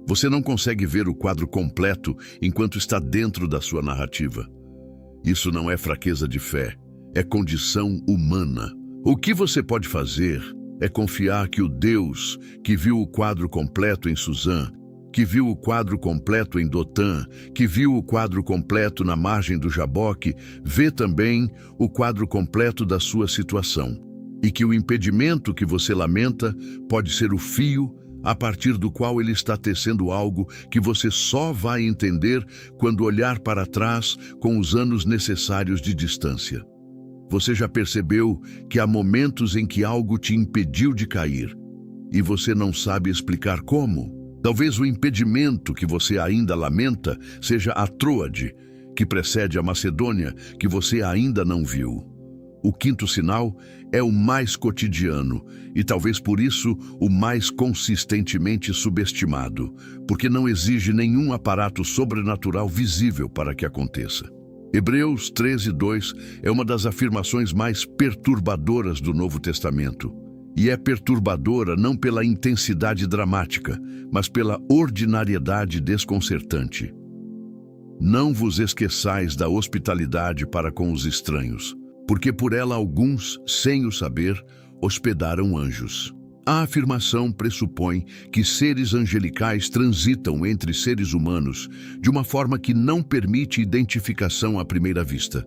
Você não consegue ver o quadro completo enquanto está dentro da sua narrativa. Isso não é fraqueza de fé, é condição humana. O que você pode fazer é confiar que o Deus que viu o quadro completo em Suzã, que viu o quadro completo em Dotã, que viu o quadro completo na margem do Jaboque, vê também o quadro completo da sua situação. E que o impedimento que você lamenta pode ser o fio a partir do qual ele está tecendo algo que você só vai entender quando olhar para trás com os anos necessários de distância. Você já percebeu que há momentos em que algo te impediu de cair e você não sabe explicar como? Talvez o impedimento que você ainda lamenta seja a Troade, que precede a Macedônia, que você ainda não viu. O 5º sinal é o mais cotidiano e talvez por isso o mais consistentemente subestimado, porque não exige nenhum aparato sobrenatural visível para que aconteça. Hebreus 13:2 é uma das afirmações mais perturbadoras do Novo Testamento. E é perturbadora não pela intensidade dramática, mas pela ordinariedade desconcertante. Não vos esqueçais da hospitalidade para com os estranhos, porque por ela alguns, sem o saber, hospedaram anjos. A afirmação pressupõe que seres angelicais transitam entre seres humanos de uma forma que não permite identificação à primeira vista.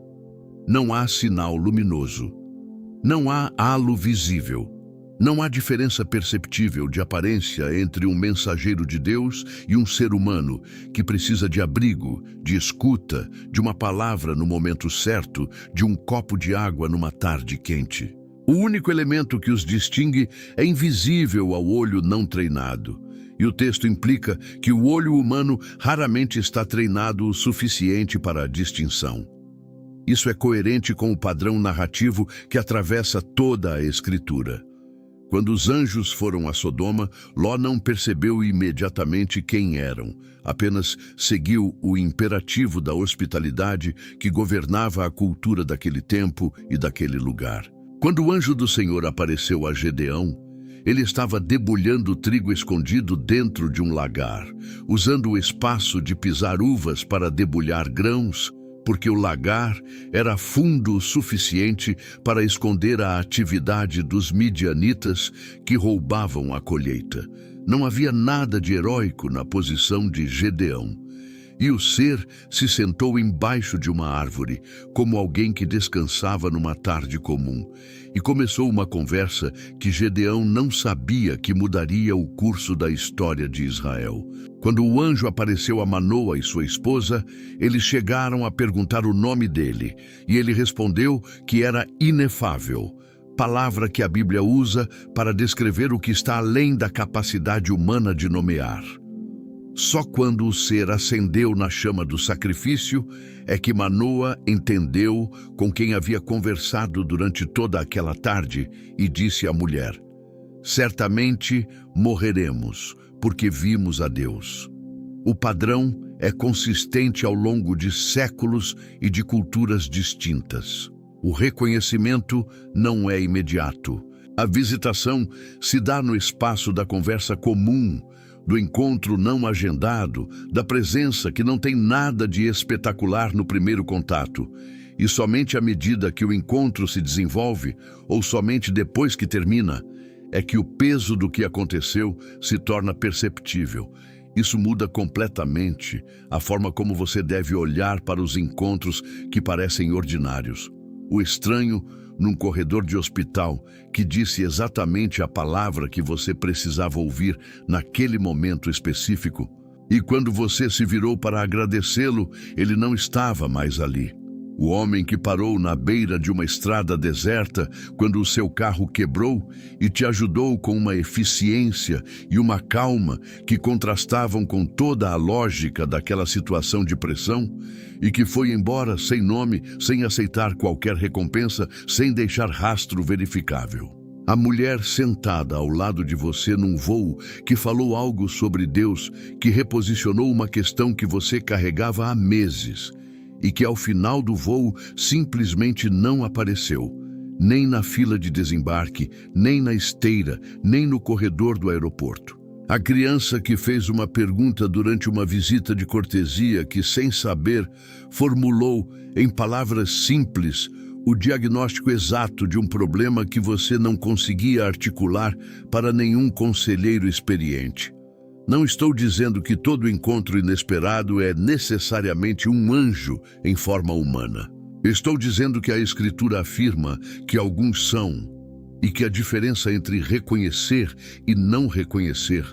Não há sinal luminoso. Não há halo visível. Não há diferença perceptível de aparência entre um mensageiro de Deus e um ser humano que precisa de abrigo, de escuta, de uma palavra no momento certo, de um copo de água numa tarde quente. O único elemento que os distingue é invisível ao olho não treinado. E o texto implica que o olho humano raramente está treinado o suficiente para a distinção. Isso é coerente com o padrão narrativo que atravessa toda a Escritura. Quando os anjos foram a Sodoma, Ló não percebeu imediatamente quem eram, apenas seguiu o imperativo da hospitalidade que governava a cultura daquele tempo e daquele lugar. Quando o anjo do Senhor apareceu a Gedeão, ele estava debulhando trigo escondido dentro de um lagar, usando o espaço de pisar uvas para debulhar grãos, porque o lagar era fundo o suficiente para esconder a atividade dos midianitas que roubavam a colheita. Não havia nada de heróico na posição de Gedeão. E o ser se sentou embaixo de uma árvore, como alguém que descansava numa tarde comum, e começou uma conversa que Gedeão não sabia que mudaria o curso da história de Israel. Quando o anjo apareceu a Manoa e sua esposa, eles chegaram a perguntar o nome dele, e ele respondeu que era inefável, palavra que a Bíblia usa para descrever o que está além da capacidade humana de nomear. Só quando o ser acendeu na chama do sacrifício é que Manoa entendeu com quem havia conversado durante toda aquela tarde e disse à mulher: Certamente morreremos, porque vimos a Deus. O padrão é consistente ao longo de séculos e de culturas distintas. O reconhecimento não é imediato. A visitação se dá no espaço da conversa comum, do encontro não agendado, da presença que não tem nada de espetacular no primeiro contato. E somente à medida que o encontro se desenvolve, ou somente depois que termina, é que o peso do que aconteceu se torna perceptível. Isso muda completamente a forma como você deve olhar para os encontros que parecem ordinários. O estranho num corredor de hospital que disse exatamente a palavra que você precisava ouvir naquele momento específico. E quando você se virou para agradecê-lo, ele não estava mais ali. O homem que parou na beira de uma estrada deserta quando o seu carro quebrou e te ajudou com uma eficiência e uma calma que contrastavam com toda a lógica daquela situação de pressão e que foi embora sem nome, sem aceitar qualquer recompensa, sem deixar rastro verificável. A mulher sentada ao lado de você num voo que falou algo sobre Deus, que reposicionou uma questão que você carregava há meses, e que ao final do voo simplesmente não apareceu, nem na fila de desembarque, nem na esteira, nem no corredor do aeroporto. A criança que fez uma pergunta durante uma visita de cortesia que, sem saber, formulou, em palavras simples, o diagnóstico exato de um problema que você não conseguia articular para nenhum conselheiro experiente. Não estou dizendo que todo encontro inesperado é necessariamente um anjo em forma humana. Estou dizendo que a Escritura afirma que alguns são, e que a diferença entre reconhecer e não reconhecer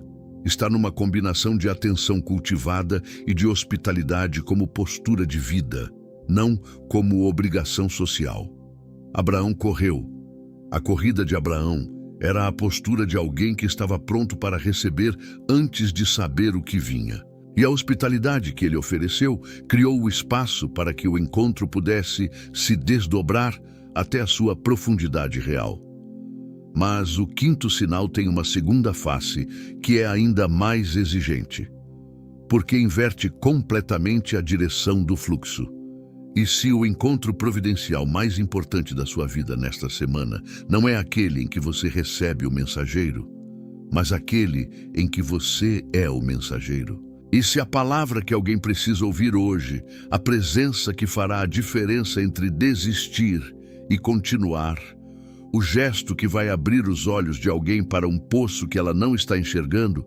está numa combinação de atenção cultivada e de hospitalidade como postura de vida, não como obrigação social. Abraão correu. A corrida de Abraão era a postura de alguém que estava pronto para receber antes de saber o que vinha. E a hospitalidade que ele ofereceu criou o espaço para que o encontro pudesse se desdobrar até a sua profundidade real. Mas o quinto sinal tem uma segunda face, que é ainda mais exigente, porque inverte completamente a direção do fluxo. E se o encontro providencial mais importante da sua vida nesta semana não é aquele em que você recebe o mensageiro, mas aquele em que você é o mensageiro? E se a palavra que alguém precisa ouvir hoje, a presença que fará a diferença entre desistir e continuar, o gesto que vai abrir os olhos de alguém para um poço que ela não está enxergando,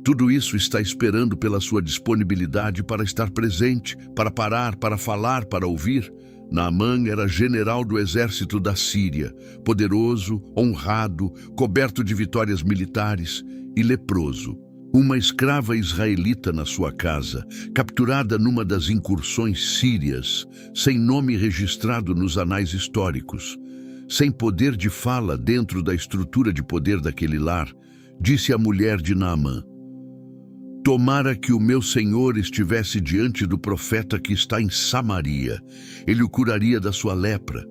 tudo isso está esperando pela sua disponibilidade para estar presente, para parar, para falar, para ouvir. Naamã era general do exército da Síria, poderoso, honrado, coberto de vitórias militares e leproso. Uma escrava israelita na sua casa, capturada numa das incursões sírias, sem nome registrado nos anais históricos, sem poder de fala dentro da estrutura de poder daquele lar, disse a mulher de Naamã: tomara que o meu senhor estivesse diante do profeta que está em Samaria. Ele o curaria da sua lepra.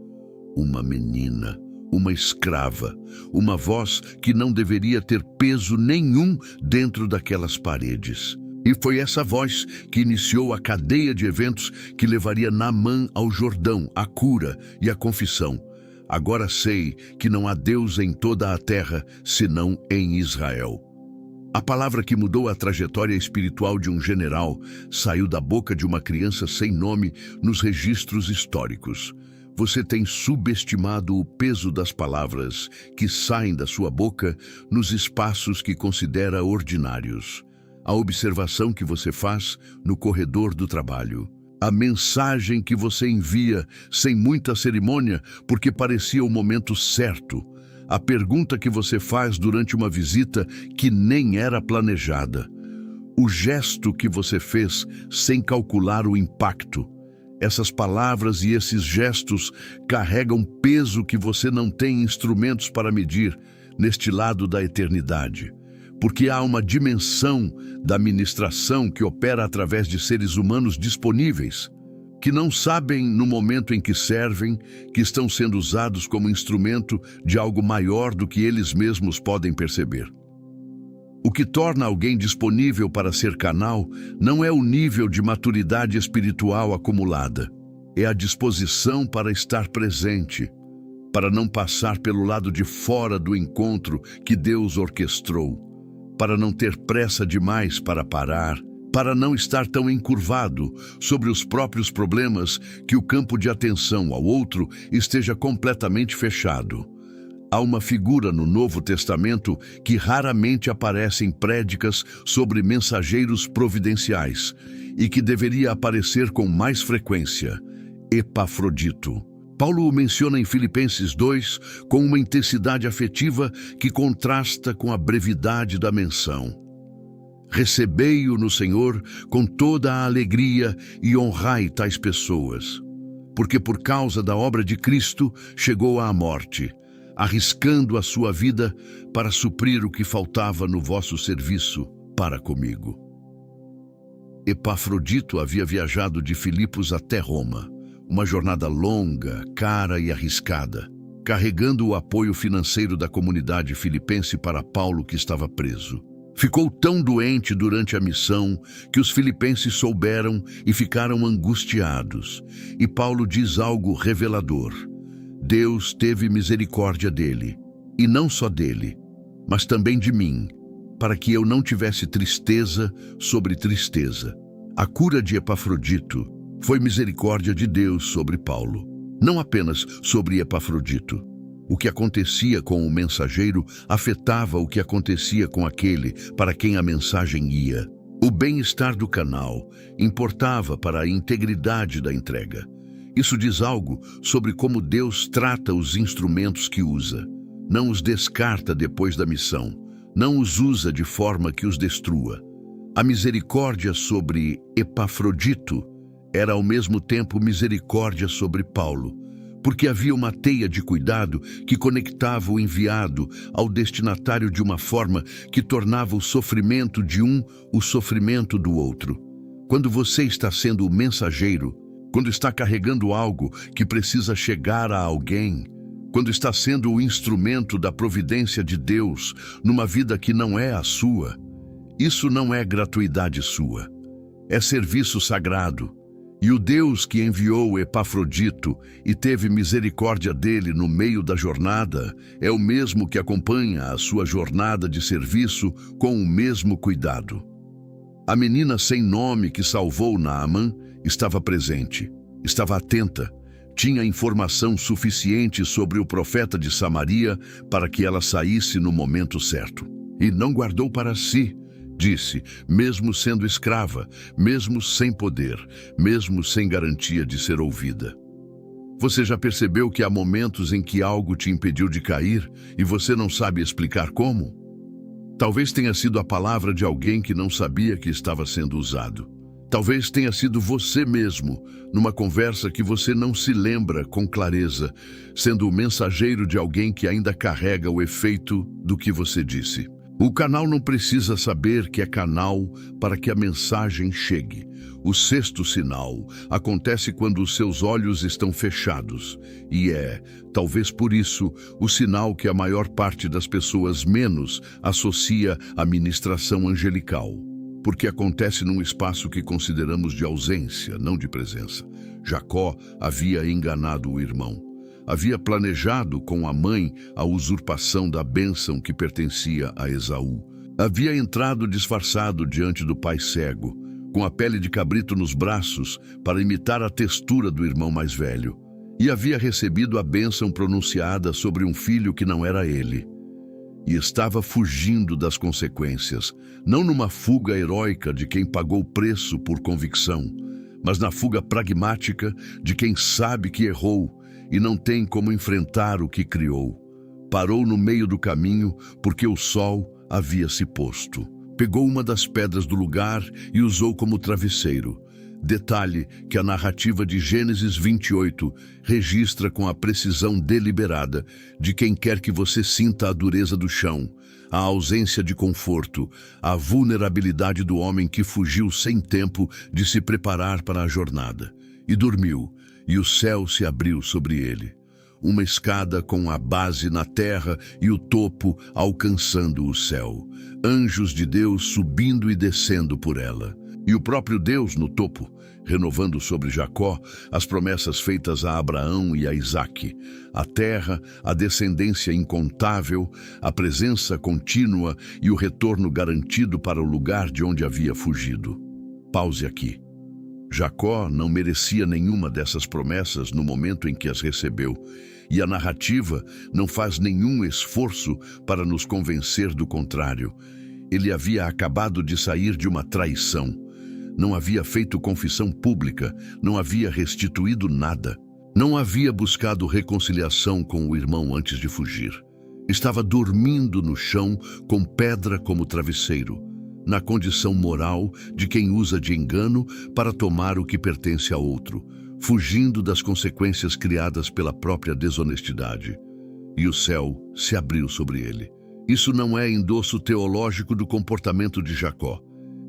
Uma menina, uma escrava, uma voz que não deveria ter peso nenhum dentro daquelas paredes. E foi essa voz que iniciou a cadeia de eventos que levaria Naamã ao Jordão, à cura e à confissão. Agora sei que não há Deus em toda a terra, senão em Israel. A palavra que mudou a trajetória espiritual de um general saiu da boca de uma criança sem nome nos registros históricos. Você tem subestimado o peso das palavras que saem da sua boca nos espaços que considera ordinários. A observação que você faz no corredor do trabalho. A mensagem que você envia sem muita cerimônia porque parecia o momento certo. A pergunta que você faz durante uma visita que nem era planejada. O gesto que você fez sem calcular o impacto. Essas palavras e esses gestos carregam peso que você não tem instrumentos para medir neste lado da eternidade. Porque há uma dimensão da ministração que opera através de seres humanos disponíveis, que não sabem no momento em que servem, que estão sendo usados como instrumento de algo maior do que eles mesmos podem perceber. O que torna alguém disponível para ser canal não é o nível de maturidade espiritual acumulada, é a disposição para estar presente, para não passar pelo lado de fora do encontro que Deus orquestrou, para não ter pressa demais para parar, para não estar tão encurvado sobre os próprios problemas que o campo de atenção ao outro esteja completamente fechado. Há uma figura no Novo Testamento que raramente aparece em prédicas sobre mensageiros providenciais e que deveria aparecer com mais frequência: Epafrodito. Paulo o menciona em Filipenses 2 com uma intensidade afetiva que contrasta com a brevidade da menção. Recebei-o no Senhor com toda a alegria e honrai tais pessoas, porque por causa da obra de Cristo chegou à morte, arriscando a sua vida para suprir o que faltava no vosso serviço para comigo. Epafrodito havia viajado de Filipos até Roma, uma jornada longa, cara e arriscada, carregando o apoio financeiro da comunidade filipense para Paulo, que estava preso. Ficou tão doente durante a missão que os filipenses souberam e ficaram angustiados. E Paulo diz algo revelador: Deus teve misericórdia dele, e não só dele, mas também de mim, para que eu não tivesse tristeza sobre tristeza. A cura de Epafrodito foi misericórdia de Deus sobre Paulo, não apenas sobre Epafrodito. O que acontecia com o mensageiro afetava o que acontecia com aquele para quem a mensagem ia. O bem-estar do canal importava para a integridade da entrega. Isso diz algo sobre como Deus trata os instrumentos que usa. Não os descarta depois da missão, não os usa de forma que os destrua. A misericórdia sobre Epafrodito era ao mesmo tempo misericórdia sobre Paulo, porque havia uma teia de cuidado que conectava o enviado ao destinatário de uma forma que tornava o sofrimento de um o sofrimento do outro. Quando você está sendo o mensageiro, quando está carregando algo que precisa chegar a alguém, quando está sendo o instrumento da providência de Deus numa vida que não é a sua, isso não é gratuidade sua, é serviço sagrado. E o Deus que enviou Epafrodito e teve misericórdia dele no meio da jornada é o mesmo que acompanha a sua jornada de serviço com o mesmo cuidado. A menina sem nome que salvou Naamã estava presente, estava atenta, tinha informação suficiente sobre o profeta de Samaria para que ela saísse no momento certo. E não guardou para si. Disse, mesmo sendo escrava, mesmo sem poder, mesmo sem garantia de ser ouvida. Você já percebeu que há momentos em que algo te impediu de cair e você não sabe explicar como? Talvez tenha sido a palavra de alguém que não sabia que estava sendo usado. Talvez tenha sido você mesmo, numa conversa que você não se lembra com clareza, sendo o mensageiro de alguém que ainda carrega o efeito do que você disse. O canal não precisa saber que é canal para que a mensagem chegue. O sexto sinal acontece quando os seus olhos estão fechados. E talvez por isso, o sinal que a maior parte das pessoas menos associa à ministração angelical. Porque acontece num espaço que consideramos de ausência, não de presença. Jacó havia enganado o irmão. Havia planejado com a mãe a usurpação da bênção que pertencia a Esaú. Havia entrado disfarçado diante do pai cego, com a pele de cabrito nos braços para imitar a textura do irmão mais velho. E havia recebido a bênção pronunciada sobre um filho que não era ele. E estava fugindo das consequências, não numa fuga heróica de quem pagou o preço por convicção, mas na fuga pragmática de quem sabe que errou e não tem como enfrentar o que criou. Parou no meio do caminho porque o sol havia se posto. Pegou uma das pedras do lugar e usou como travesseiro. Detalhe que a narrativa de Gênesis 28 registra com a precisão deliberada de quem quer que você sinta a dureza do chão, a ausência de conforto, a vulnerabilidade do homem que fugiu sem tempo de se preparar para a jornada. E dormiu, e o céu se abriu sobre ele. Uma escada com a base na terra e o topo alcançando o céu. Anjos de Deus subindo e descendo por ela. E o próprio Deus no topo, renovando sobre Jacó as promessas feitas a Abraão e a Isaque. A terra, a descendência incontável, a presença contínua e o retorno garantido para o lugar de onde havia fugido. Pause aqui. Jacó não merecia nenhuma dessas promessas no momento em que as recebeu, e a narrativa não faz nenhum esforço para nos convencer do contrário. Ele havia acabado de sair de uma traição. Não havia feito confissão pública, não havia restituído nada. Não havia buscado reconciliação com o irmão antes de fugir. Estava dormindo no chão com pedra como travesseiro, na condição moral de quem usa de engano para tomar o que pertence a outro, fugindo das consequências criadas pela própria desonestidade. E o céu se abriu sobre ele. Isso não é endosso teológico do comportamento de Jacó.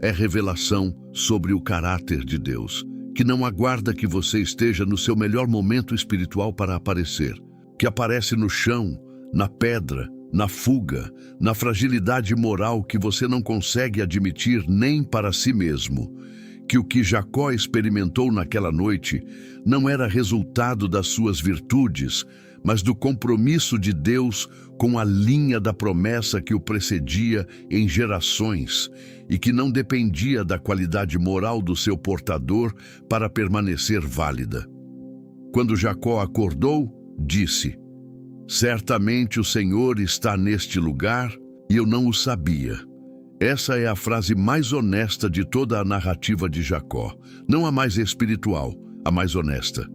É revelação sobre o caráter de Deus, que não aguarda que você esteja no seu melhor momento espiritual para aparecer, que aparece no chão, na pedra, na fuga, na fragilidade moral que você não consegue admitir nem para si mesmo. Que o que Jacó experimentou naquela noite não era resultado das suas virtudes, mas do compromisso de Deus com a linha da promessa que o precedia em gerações e que não dependia da qualidade moral do seu portador para permanecer válida. Quando Jacó acordou, disse: "Certamente o Senhor está neste lugar e eu não o sabia." Essa é a frase mais honesta de toda a narrativa de Jacó. Não a mais espiritual, a mais honesta.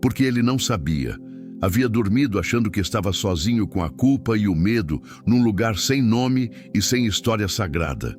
Porque ele não sabia. Havia dormido achando que estava sozinho com a culpa e o medo, num lugar sem nome e sem história sagrada.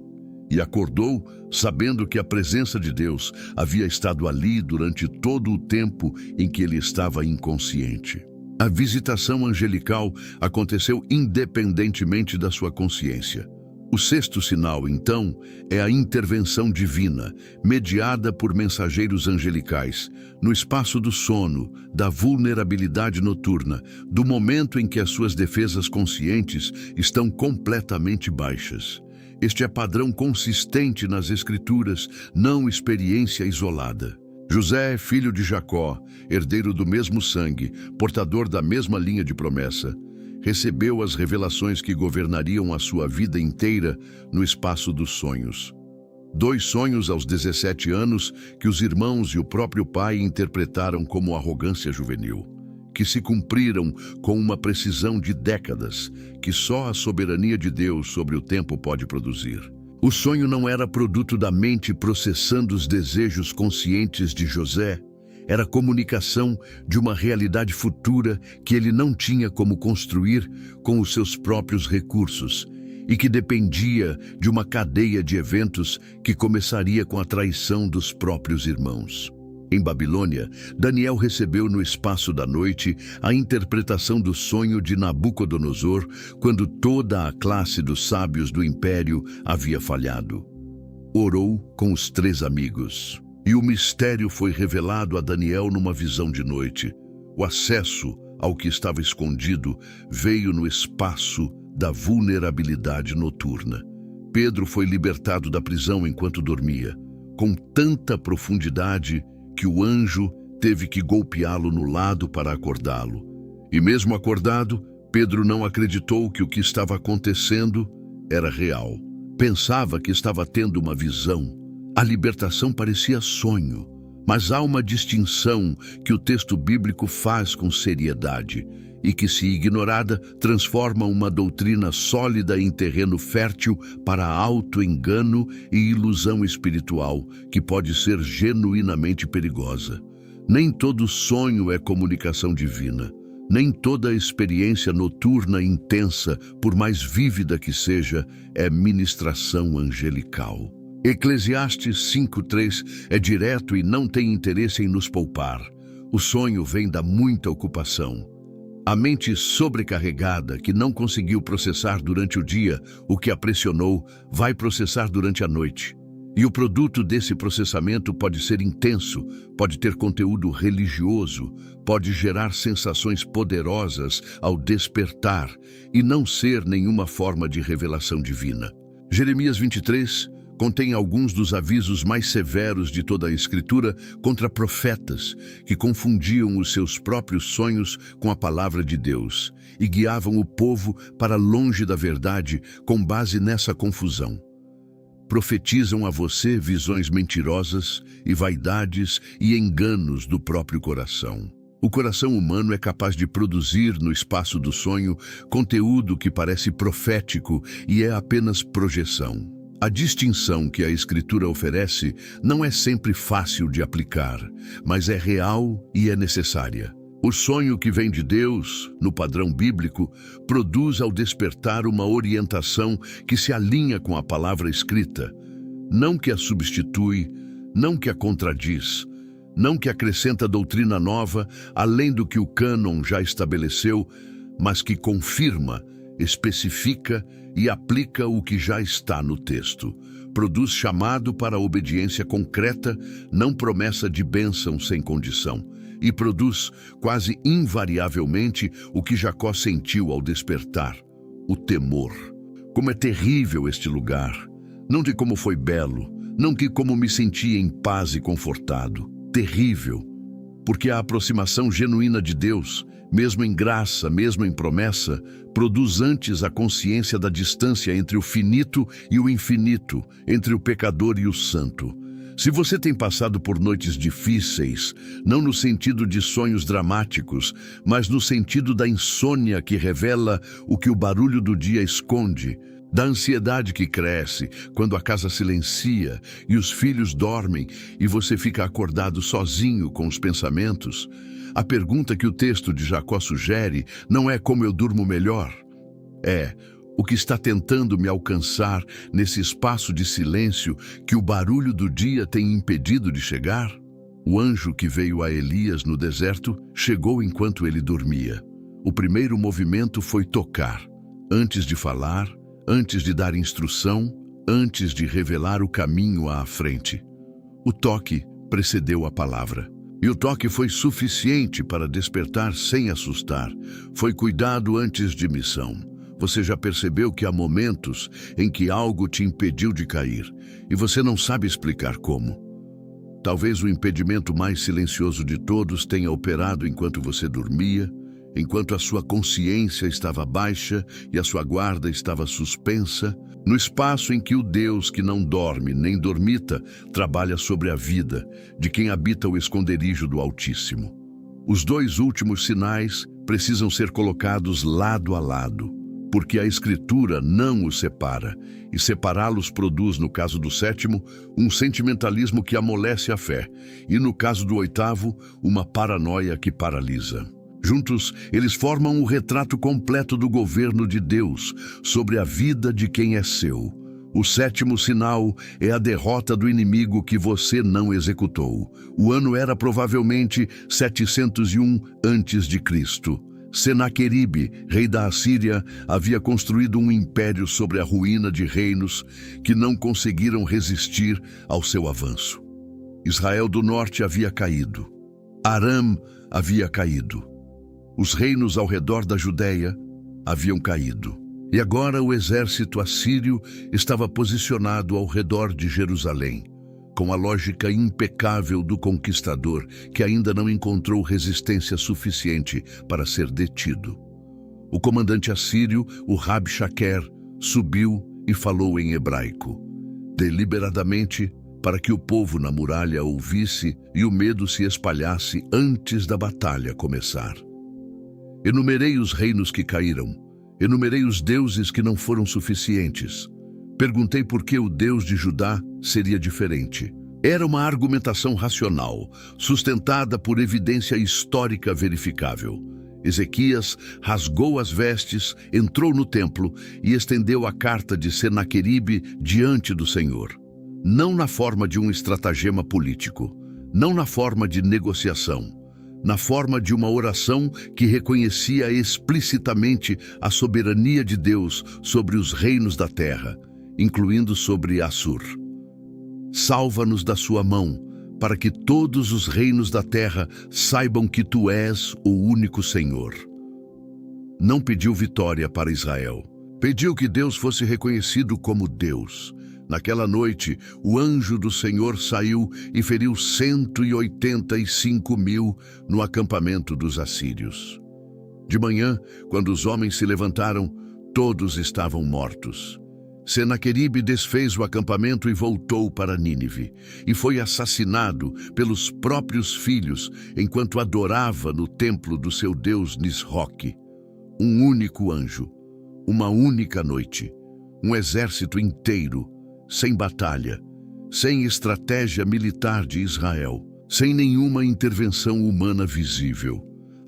E acordou sabendo que a presença de Deus havia estado ali durante todo o tempo em que ele estava inconsciente. A visitação angelical aconteceu independentemente da sua consciência. O sexto sinal, então, é a intervenção divina, mediada por mensageiros angelicais, no espaço do sono, da vulnerabilidade noturna, do momento em que as suas defesas conscientes estão completamente baixas. Este é padrão consistente nas Escrituras, não experiência isolada. José, filho de Jacó, herdeiro do mesmo sangue, portador da mesma linha de promessa, recebeu as revelações que governariam a sua vida inteira no espaço dos sonhos. 2 sonhos aos 17 anos que os irmãos e o próprio pai interpretaram como arrogância juvenil, que se cumpriram com uma precisão de décadas que só a soberania de Deus sobre o tempo pode produzir. O sonho não era produto da mente processando os desejos conscientes de José, era comunicação de uma realidade futura que ele não tinha como construir com os seus próprios recursos e que dependia de uma cadeia de eventos que começaria com a traição dos próprios irmãos. Em Babilônia, Daniel recebeu no espaço da noite a interpretação do sonho de Nabucodonosor quando toda a classe dos sábios do império havia falhado. Orou com os 3 amigos. E o mistério foi revelado a Daniel numa visão de noite. O acesso ao que estava escondido veio no espaço da vulnerabilidade noturna. Pedro foi libertado da prisão enquanto dormia, com tanta profundidade que o anjo teve que golpeá-lo no lado para acordá-lo. E mesmo acordado, Pedro não acreditou que o que estava acontecendo era real. Pensava que estava tendo uma visão. A libertação parecia sonho, mas há uma distinção que o texto bíblico faz com seriedade e que, se ignorada, transforma uma doutrina sólida em terreno fértil para auto-engano e ilusão espiritual, que pode ser genuinamente perigosa. Nem todo sonho é comunicação divina. Nem toda experiência noturna intensa, por mais vívida que seja, é ministração angelical. Eclesiastes 5:3 é direto e não tem interesse em nos poupar. O sonho vem da muita ocupação. A mente sobrecarregada, que não conseguiu processar durante o dia o que a pressionou, vai processar durante a noite. E o produto desse processamento pode ser intenso, pode ter conteúdo religioso, pode gerar sensações poderosas ao despertar e não ser nenhuma forma de revelação divina. Jeremias 23 contém alguns dos avisos mais severos de toda a Escritura contra profetas que confundiam os seus próprios sonhos com a palavra de Deus e guiavam o povo para longe da verdade com base nessa confusão. Profetizam a você visões mentirosas e vaidades e enganos do próprio coração. O coração humano é capaz de produzir no espaço do sonho conteúdo que parece profético e é apenas projeção. A distinção que a Escritura oferece não é sempre fácil de aplicar, mas é real e é necessária. O sonho que vem de Deus, no padrão bíblico, produz ao despertar uma orientação que se alinha com a palavra escrita, não que a substitui, não que a contradiz, não que acrescenta doutrina nova, além do que o cânon já estabeleceu, mas que confirma, especifica e aplica o que já está no texto. Produz chamado para a obediência concreta, não promessa de bênção sem condição. E produz, quase invariavelmente, o que Jacó sentiu ao despertar: o temor. Como é terrível este lugar! Não de como foi belo, não de como me senti em paz e confortado. Terrível, porque a aproximação genuína de Deus, mesmo em graça, mesmo em promessa, produz antes a consciência da distância entre o finito e o infinito, entre o pecador e o santo. Se você tem passado por noites difíceis, não no sentido de sonhos dramáticos, mas no sentido da insônia que revela o que o barulho do dia esconde, da ansiedade que cresce quando a casa silencia e os filhos dormem e você fica acordado sozinho com os pensamentos, a pergunta que o texto de Jacó sugere não é como eu durmo melhor. É o que está tentando me alcançar nesse espaço de silêncio que o barulho do dia tem impedido de chegar. O anjo que veio a Elias no deserto chegou enquanto ele dormia. O primeiro movimento foi tocar, antes de falar, antes de dar instrução, antes de revelar o caminho à frente. O toque precedeu a palavra. E o toque foi suficiente para despertar sem assustar. Foi cuidado antes de missão. Você já percebeu que há momentos em que algo te impediu de cair e você não sabe explicar como? Talvez o impedimento mais silencioso de todos tenha operado enquanto você dormia, enquanto a sua consciência estava baixa e a sua guarda estava suspensa, no espaço em que o Deus que não dorme nem dormita trabalha sobre a vida de quem habita o esconderijo do Altíssimo. Os dois últimos sinais precisam ser colocados lado a lado, porque a Escritura não os separa, e separá-los produz, no caso do sétimo, um sentimentalismo que amolece a fé, e no caso do oitavo, uma paranoia que paralisa. Juntos, eles formam o retrato completo do governo de Deus sobre a vida de quem é seu. O sétimo sinal é a derrota do inimigo que você não executou. O ano era provavelmente 701 a.C. Senaqueribe, rei da Assíria, havia construído um império sobre a ruína de reinos que não conseguiram resistir ao seu avanço. Israel do norte havia caído. Aram havia caído. Os reinos ao redor da Judéia haviam caído. E agora o exército assírio estava posicionado ao redor de Jerusalém, com a lógica impecável do conquistador que ainda não encontrou resistência suficiente para ser detido. O comandante assírio, o Rabshaquer, subiu e falou em hebraico, deliberadamente para que o povo na muralha ouvisse e o medo se espalhasse antes da batalha começar. Enumerei os reinos que caíram, enumerei os deuses que não foram suficientes. Perguntei por que o Deus de Judá seria diferente. Era uma argumentação racional, sustentada por evidência histórica verificável. Ezequias rasgou as vestes, entrou no templo e estendeu a carta de Senaqueribe diante do Senhor. Não na forma de um estratagema político, não na forma de negociação, na forma de uma oração que reconhecia explicitamente a soberania de Deus sobre os reinos da terra, incluindo sobre Assur. Salva-nos da sua mão, para que todos os reinos da terra saibam que tu és o único Senhor. Não pediu vitória para Israel. Pediu que Deus fosse reconhecido como Deus. Naquela noite, o anjo do Senhor saiu e feriu 185.000 no acampamento dos assírios. De manhã, quando os homens se levantaram, todos estavam mortos. Senaqueribe desfez o acampamento e voltou para Nínive, e foi assassinado pelos próprios filhos enquanto adorava no templo do seu deus Nisroque. Um único anjo, uma única noite, um exército inteiro, sem batalha, sem estratégia militar de Israel, sem nenhuma intervenção humana visível.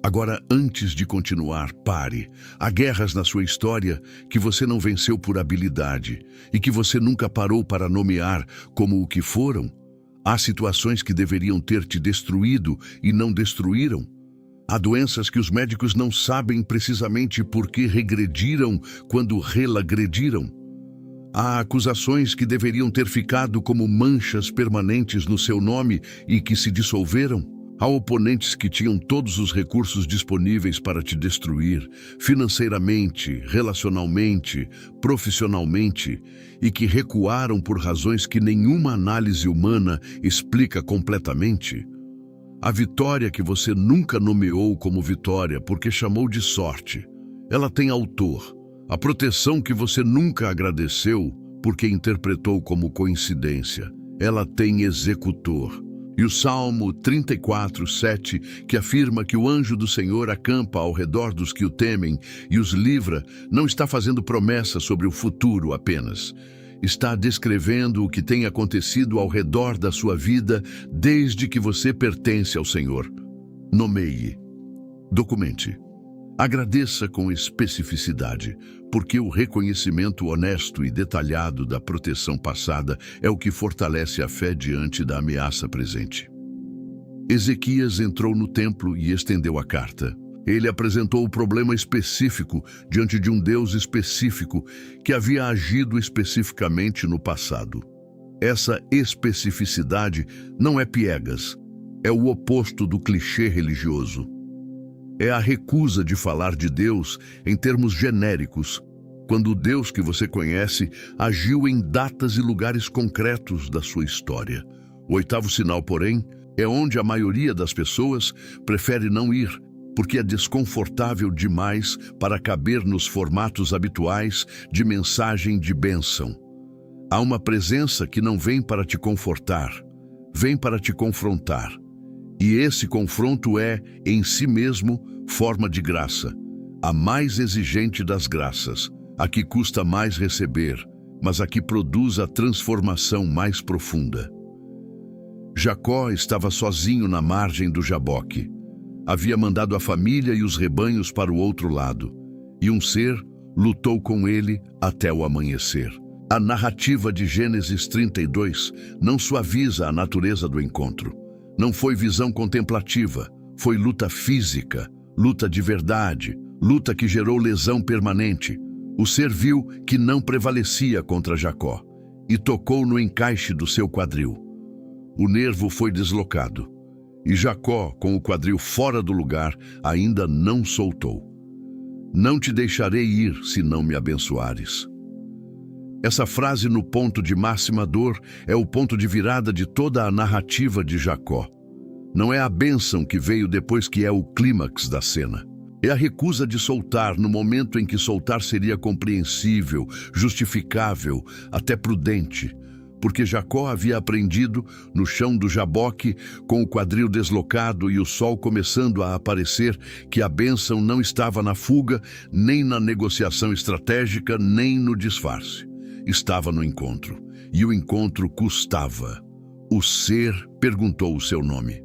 Agora, antes de continuar, pare. Há guerras na sua história que você não venceu por habilidade e que você nunca parou para nomear como o que foram. Há situações que deveriam ter te destruído e não destruíram. Há doenças que os médicos não sabem precisamente por que regrediram quando relagrediram. Há acusações que deveriam ter ficado como manchas permanentes no seu nome e que se dissolveram. Há oponentes que tinham todos os recursos disponíveis para te destruir, financeiramente, relacionalmente, profissionalmente, e que recuaram por razões que nenhuma análise humana explica completamente. A vitória que você nunca nomeou como vitória porque chamou de sorte, ela tem autor. A proteção que você nunca agradeceu porque interpretou como coincidência, ela tem executor. E o Salmo 34:7, que afirma que o anjo do Senhor acampa ao redor dos que o temem e os livra, não está fazendo promessa sobre o futuro apenas. Está descrevendo o que tem acontecido ao redor da sua vida desde que você pertence ao Senhor. Nomeie. Documente. Agradeça com especificidade, porque o reconhecimento honesto e detalhado da proteção passada é o que fortalece a fé diante da ameaça presente. Ezequias entrou no templo e estendeu a carta. Ele apresentou o problema específico diante de um Deus específico que havia agido especificamente no passado. Essa especificidade não é piegas, é o oposto do clichê religioso. É a recusa de falar de Deus em termos genéricos, quando o Deus que você conhece agiu em datas e lugares concretos da sua história. O oitavo sinal, porém, é onde a maioria das pessoas prefere não ir, porque é desconfortável demais para caber nos formatos habituais de mensagem de bênção. Há uma presença que não vem para te confortar, vem para te confrontar. E esse confronto é, em si mesmo, forma de graça, a mais exigente das graças, a que custa mais receber, mas a que produz a transformação mais profunda. Jacó estava sozinho na margem do Jaboque. Havia mandado a família e os rebanhos para o outro lado, e um ser lutou com ele até o amanhecer. A narrativa de Gênesis 32 não suaviza a natureza do encontro. Não foi visão contemplativa, foi luta física, luta de verdade, luta que gerou lesão permanente. O ser viu que não prevalecia contra Jacó e tocou no encaixe do seu quadril. O nervo foi deslocado e Jacó, com o quadril fora do lugar, ainda não soltou. Não te deixarei ir se não me abençoares. Essa frase no ponto de máxima dor é o ponto de virada de toda a narrativa de Jacó. Não é a bênção que veio depois que é o clímax da cena. É a recusa de soltar no momento em que soltar seria compreensível, justificável, até prudente. Porque Jacó havia aprendido, no chão do Jaboque, com o quadril deslocado e o sol começando a aparecer, que a bênção não estava na fuga, nem na negociação estratégica, nem no disfarce. Estava no encontro, e o encontro custava. O ser perguntou o seu nome.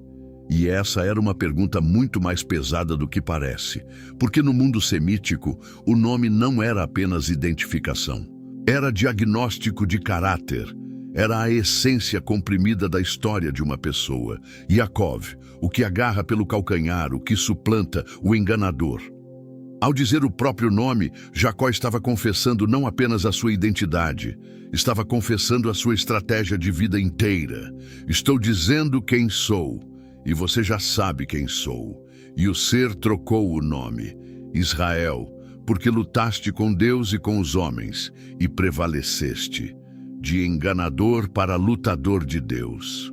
E essa era uma pergunta muito mais pesada do que parece, porque no mundo semítico, o nome não era apenas identificação. Era diagnóstico de caráter, era a essência comprimida da história de uma pessoa. Yaakov, o que agarra pelo calcanhar, o que suplanta, o enganador. Ao dizer o próprio nome, Jacó estava confessando não apenas a sua identidade, estava confessando a sua estratégia de vida inteira. Estou dizendo quem sou, e você já sabe quem sou. E o ser trocou o nome, Israel, porque lutaste com Deus e com os homens, e prevaleceste. De enganador para lutador de Deus.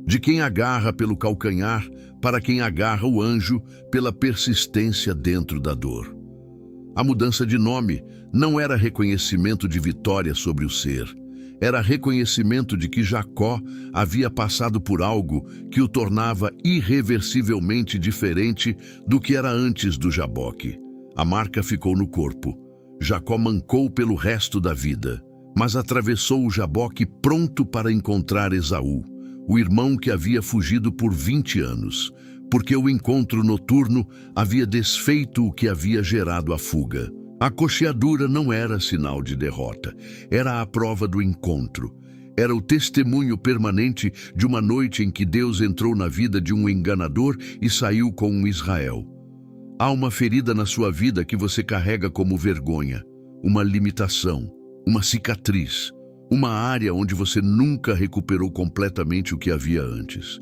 De quem agarra pelo calcanhar para quem agarra o anjo pela persistência dentro da dor. A mudança de nome não era reconhecimento de vitória sobre o ser. Era reconhecimento de que Jacó havia passado por algo que o tornava irreversivelmente diferente do que era antes do Jaboque. A marca ficou no corpo. Jacó mancou pelo resto da vida, mas atravessou o Jaboque pronto para encontrar Esaú, o irmão que havia fugido por 20 anos, porque o encontro noturno havia desfeito o que havia gerado a fuga. A coxeadura não era sinal de derrota, era a prova do encontro. Era o testemunho permanente de uma noite em que Deus entrou na vida de um enganador e saiu com um Israel. Há uma ferida na sua vida que você carrega como vergonha, uma limitação, uma cicatriz, uma área onde você nunca recuperou completamente o que havia antes.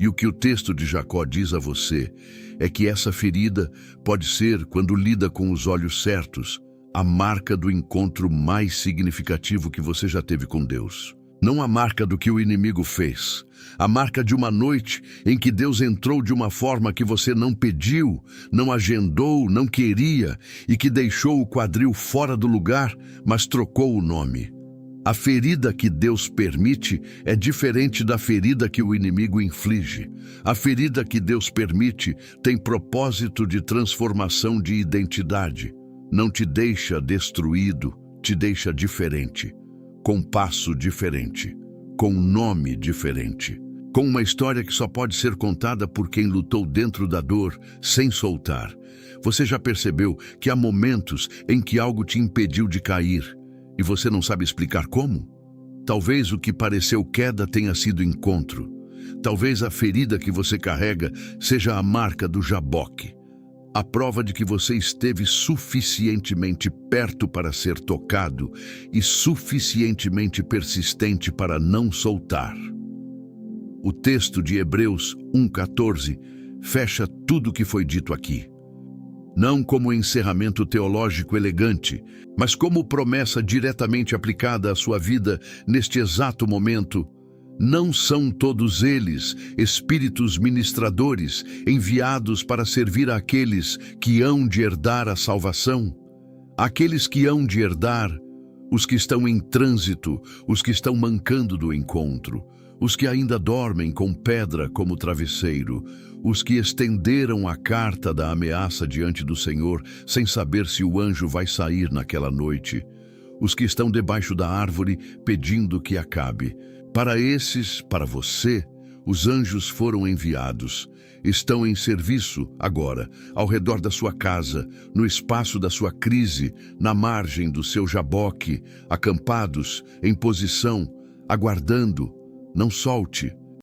E o que o texto de Jacó diz a você é que essa ferida pode ser, quando lida com os olhos certos, a marca do encontro mais significativo que você já teve com Deus. Não a marca do que o inimigo fez, a marca de uma noite em que Deus entrou de uma forma que você não pediu, não agendou, não queria e que deixou o quadril fora do lugar, mas trocou o nome. A ferida que Deus permite é diferente da ferida que o inimigo inflige. A ferida que Deus permite tem propósito de transformação de identidade. Não te deixa destruído, te deixa diferente, com passo diferente, com nome diferente, com uma história que só pode ser contada por quem lutou dentro da dor, sem soltar. Você já percebeu que há momentos em que algo te impediu de cair, e você não sabe explicar como? Talvez o que pareceu queda tenha sido encontro. Talvez a ferida que você carrega seja a marca do Jaboque. A prova de que você esteve suficientemente perto para ser tocado e suficientemente persistente para não soltar. O texto de Hebreus 1:14 fecha tudo o que foi dito aqui. Não como encerramento teológico elegante, mas como promessa diretamente aplicada à sua vida neste exato momento. Não são todos eles espíritos ministradores enviados para servir àqueles que hão de herdar a salvação? Aqueles que hão de herdar, os que estão em trânsito, os que estão mancando do encontro, os que ainda dormem com pedra como travesseiro, os que estenderam a carta da ameaça diante do Senhor sem saber se o anjo vai sair naquela noite, os que estão debaixo da árvore pedindo que acabe. Para esses, para você, os anjos foram enviados. Estão em serviço agora, ao redor da sua casa, no espaço da sua crise, na margem do seu Jaboque, acampados, em posição, aguardando. Não solte,